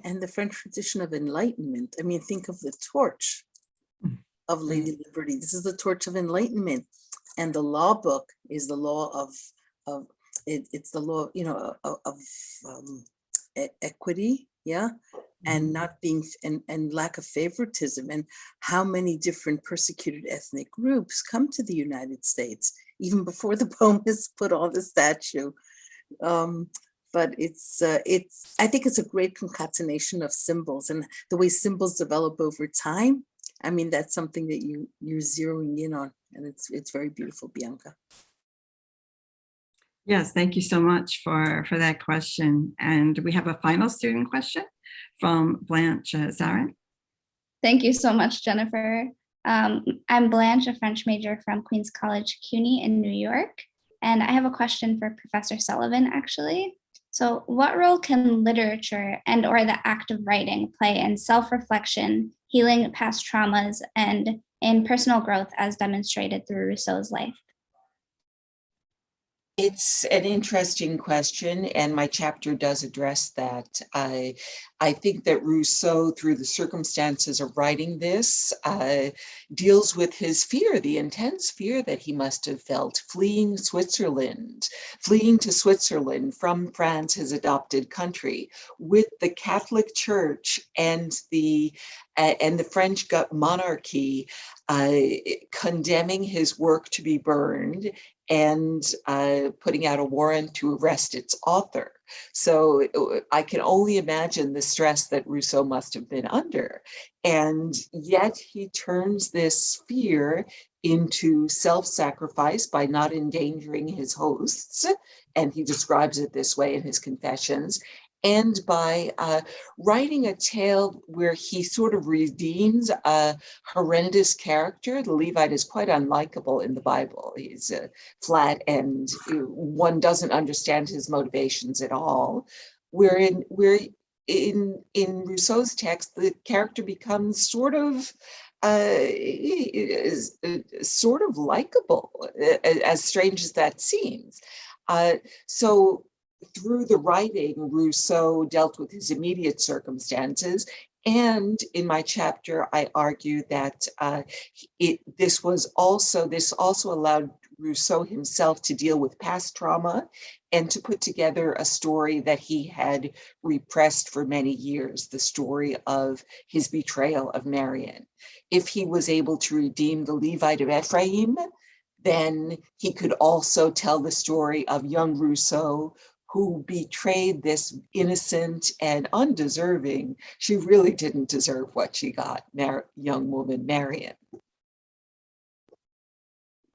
[SPEAKER 4] And the French tradition of Enlightenment. I mean, think of the torch of Lady Liberty. This is the torch of Enlightenment, and the law book is the law of it's the law, of equity, yeah, and not being and lack of favoritism. And how many different persecuted ethnic groups come to the United States even before the poem is put on the statue. But I think it's a great concatenation of symbols, and the way symbols develop over time. I mean, that's something that you're zeroing in on, and it's very beautiful, Bianca.
[SPEAKER 3] Yes, thank you so much for that question. And we have a final student question from Blanche Zarin.
[SPEAKER 8] Thank you so much, Jennifer. I'm Blanche, a French major from Queens College, CUNY in New York. And I have a question for Professor Sullivan, actually. So what role can literature and or the act of writing play in self-reflection, healing past traumas, and in personal growth as demonstrated through Rousseau's life?
[SPEAKER 5] It's an interesting question, and my chapter does address that. I think that Rousseau, through the circumstances of writing this, deals with his fear, the intense fear that he must have felt fleeing to Switzerland from France, his adopted country, with the Catholic Church and the and the French monarchy condemning his work to be burned and putting out a warrant to arrest its author. So I can only imagine the stress that Rousseau must have been under. And yet he turns this fear into self-sacrifice by not endangering his hosts. And he describes it this way in his Confessions. And by writing a tale where he sort of redeems a horrendous character. The Levite is quite unlikable in the Bible. He's flat and one doesn't understand his motivations at all. Where in Rousseau's text, the character becomes sort of likable, as strange as that seems. So through the writing, Rousseau dealt with his immediate circumstances. And in my chapter, I argue that this also allowed Rousseau himself to deal with past trauma and to put together a story that he had repressed for many years, the story of his betrayal of Marion. If he was able to redeem the Levite of Ephraim, then he could also tell the story of young Rousseau, who betrayed this innocent and undeserving, she really didn't deserve what she got, young woman Marion.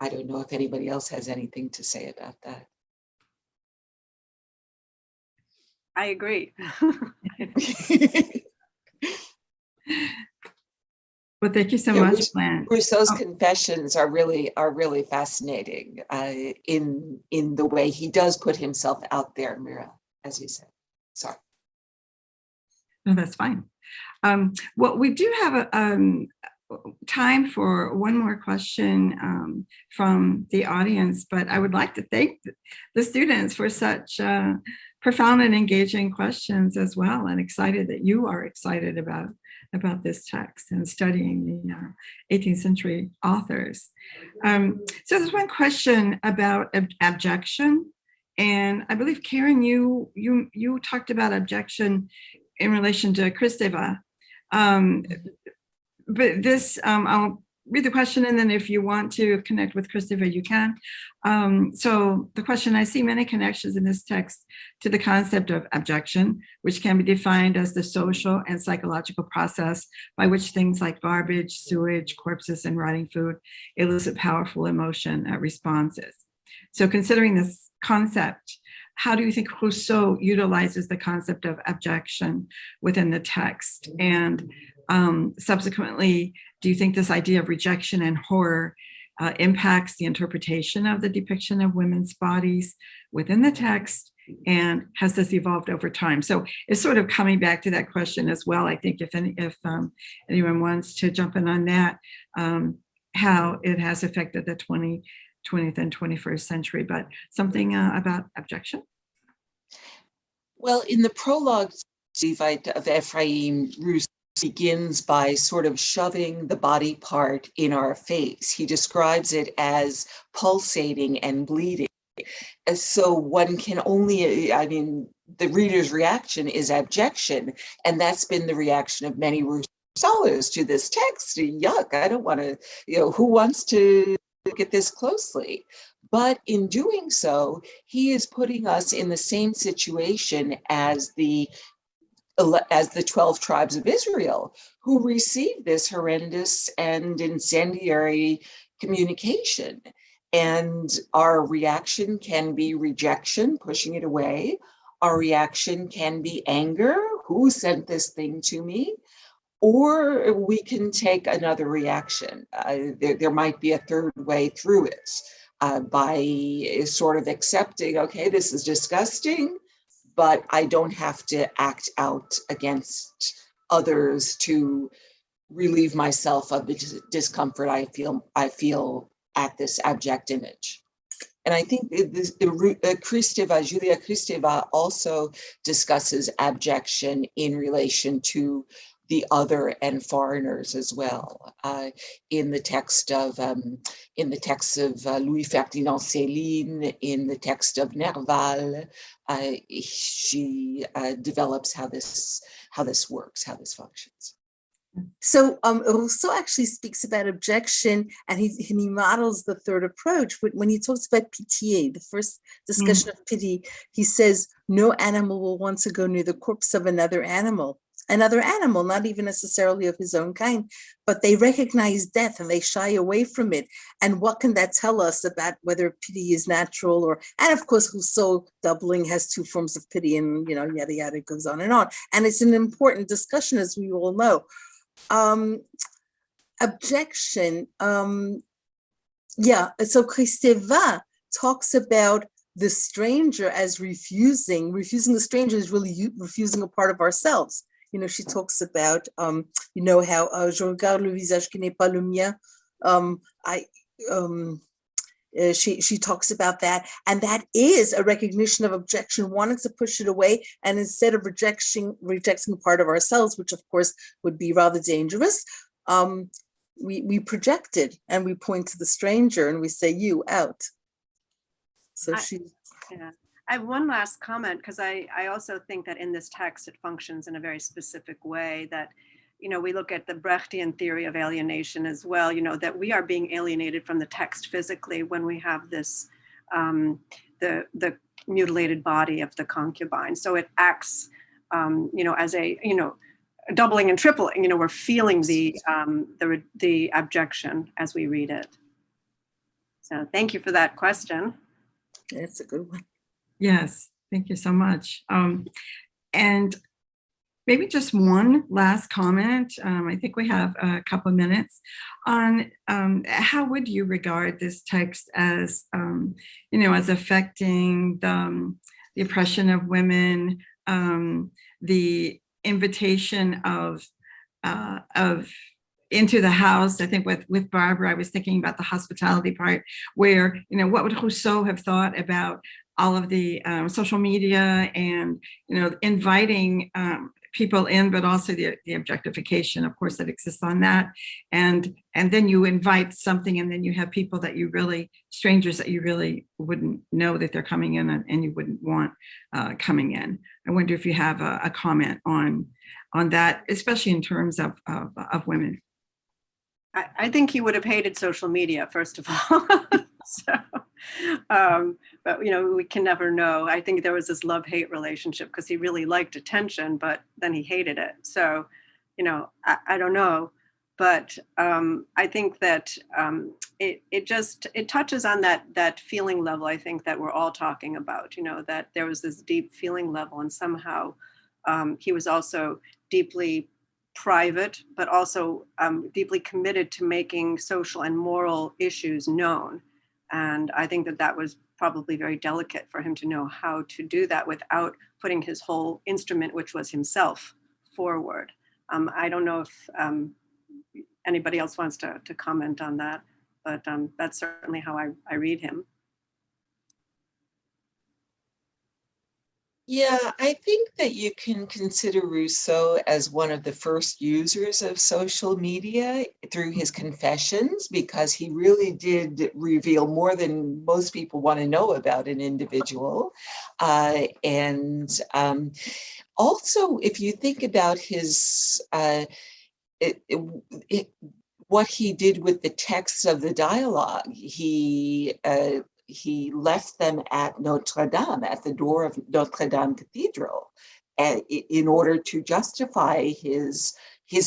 [SPEAKER 5] I don't know if anybody else has anything to say about that.
[SPEAKER 1] I agree.
[SPEAKER 3] Well, thank you so much, Blanche.
[SPEAKER 5] Rousseau's Confessions are really fascinating in the way he does put himself out there, Mira, as you said. Sorry.
[SPEAKER 3] No, that's fine. Well, we do have time for one more question from the audience, but I would like to thank the students for such profound and engaging questions as well, and excited that you are excited about this text and studying the 18th century authors. So there's one question about abjection, and I believe, Karen, you talked about abjection in relation to Kristeva. But this, I'll read the question, and then if you want to connect with Kristeva, you can. So the question, I see many connections in this text to the concept of abjection, which can be defined as the social and psychological process by which things like garbage, sewage, corpses, and rotting food elicit powerful emotion responses. So considering this concept, how do you think Rousseau utilizes the concept of abjection within the text? And subsequently, do you think this idea of rejection and horror impacts the interpretation of the depiction of women's bodies within the text? And has this evolved over time? So it's sort of coming back to that question as well. I think if anyone wants to jump in on that, how it has affected the 20th and 21st century, but something about abjection?
[SPEAKER 5] Well, in the prologue, Levite of Ephraim, Rousseau begins by sort of shoving the body part in our face. He describes it as pulsating and bleeding. And so one can only, the reader's reaction is abjection. And that's been the reaction of many scholars to this text. Yuck, I don't want to, who wants to look at this closely? But in doing so, he is putting us in the same situation as the 12 tribes of Israel, who received this horrendous and incendiary communication. And our reaction can be rejection, pushing it away. Our reaction can be anger, who sent this thing to me? Or we can take another reaction. There might be a third way through it, by sort of accepting, okay, this is disgusting, but I don't have to act out against others to relieve myself of the discomfort I feel at this abject image. And I think Kristeva, Julia Kristeva, also discusses abjection in relation to the other and foreigners as well. In the text of Louis Ferdinand Céline, in the text of Nerval, she develops how this works, how this functions.
[SPEAKER 4] So Rousseau actually speaks about objection, and he models the third approach. When he talks about pitié, the first discussion of pity, he says, no animal will want to go near the corpse of another animal, not even necessarily of his own kind, but they recognize death and they shy away from it. And what can that tell us about whether pity is natural or, and of course, Rousseau doubling has two forms of pity, and, yada, yada, goes on. And it's an important discussion, as we all know. Objection. So Kristeva talks about the stranger as refusing the stranger is really refusing a part of ourselves. She talks about, how je regarde le visage qui n'est pas le mien. She talks about that, and that is a recognition of objection, wanting to push it away, and instead of rejecting part of ourselves, which of course would be rather dangerous, we project it and we point to the stranger and we say, you out. So
[SPEAKER 1] I have one last comment, because I also think that in this text it functions in a very specific way, that we look at the Brechtian theory of alienation as well, that we are being alienated from the text physically when we have this, the mutilated body of the concubine. So it acts, as a, doubling and tripling, we're feeling the abjection as we read it. So thank you for that question.
[SPEAKER 4] That's a good one.
[SPEAKER 3] Yes, thank you so much. And maybe just one last comment. I think we have a couple of minutes on how would you regard this text as, as affecting the oppression of women, the invitation of into the house. I think with Barbara, I was thinking about the hospitality part, where, what would Rousseau have thought about all of the social media and, inviting people in, but also the objectification, of course, that exists on that. And then you invite something, and then you have people that you really, strangers that you really wouldn't know that they're coming in and you wouldn't want coming in. I wonder if you have a comment on that, especially in terms of women.
[SPEAKER 1] I think he would have hated social media, first of all. But we can never know. I think there was this love-hate relationship, because he really liked attention, but then he hated it. So, I don't know. But I think that it touches on that feeling level, I think, that we're all talking about, that there was this deep feeling level, and somehow he was also deeply private, but also deeply committed to making social and moral issues known. And I think that was probably very delicate for him to know how to do that without putting his whole instrument, which was himself, forward. I don't know if anybody else wants to comment on that, but that's certainly how I read him.
[SPEAKER 5] Yeah, I think that you can consider Rousseau as one of the first users of social media through his confessions, because he really did reveal more than most people want to know about an individual. Also, if you think about his, what he did with the texts of the dialogue, he left them at Notre Dame, at the door of Notre Dame Cathedral, in order to justify his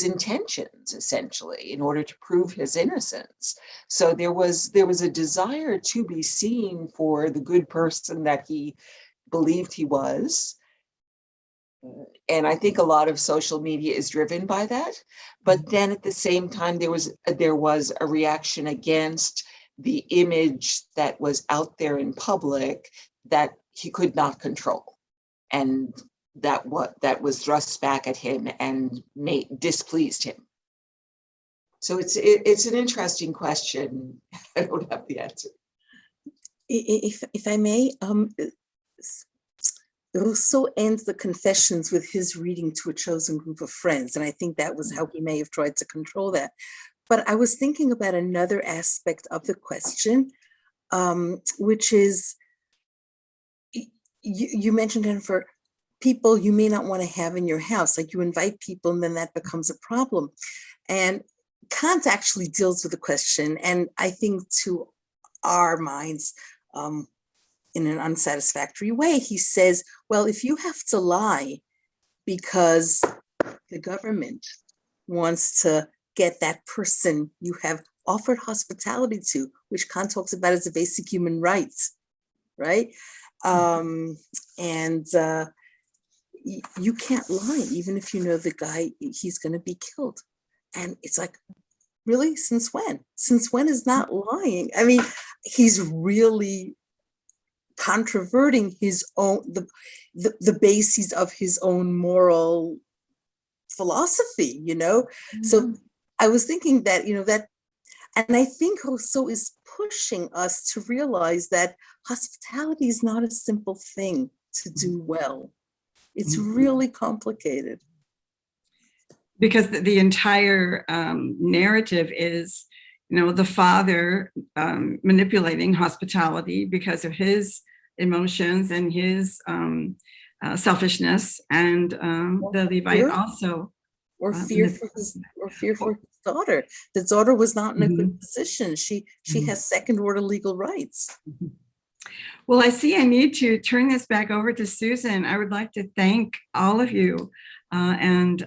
[SPEAKER 5] intentions, essentially, in order to prove his innocence. So there was a desire to be seen for the good person that he believed he was. And I think a lot of social media is driven by that. But then at the same time, there was a reaction against the image that was out there in public that he could not control, and that was thrust back at him and displeased him. So it's an interesting question. I don't have the answer.
[SPEAKER 4] If I may, Rousseau ends the confessions with his reading to a chosen group of friends, and I think that was how he may have tried to control that. But I was thinking about another aspect of the question, which is, you mentioned, Jennifer, people you may not want to have in your house. Like you invite people and then that becomes a problem. And Kant actually deals with the question, and I think to our minds, in an unsatisfactory way, he says, well, if you have to lie because the government wants to get that person you have offered hospitality to, which Kant talks about as a basic human right, right? You can't lie, even if you know the guy, he's going to be killed. And it's like, really? Since when? Since when is not lying? I mean, he's really controverting his own, the bases of his own moral philosophy, you know? Mm-hmm. So I was thinking that, you know, that, and I think Rousseau is pushing us to realize that hospitality is not a simple thing to do well. It's really complicated.
[SPEAKER 3] Because the entire narrative is, you know, the father manipulating hospitality because of his emotions and his selfishness, and the Levite also.
[SPEAKER 4] Or fear for his daughter. The daughter was not in a good position. She has second order legal rights.
[SPEAKER 3] Well, I see I need to turn this back over to Susan. I would like to thank all of you and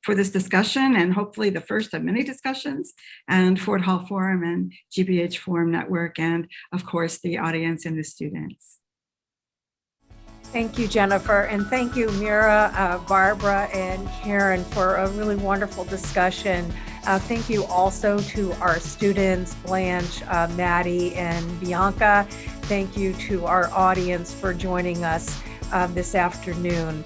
[SPEAKER 3] for this discussion, and hopefully the first of many discussions, and Ford Hall Forum and GBH Forum Network, and of course the audience and the students.
[SPEAKER 2] Thank you, Jennifer, and thank you, Mira, Barbara, and Karen for a really wonderful discussion. Thank you also to our students, Blanche, Maddie, and Bianca. Thank you to our audience for joining us this afternoon.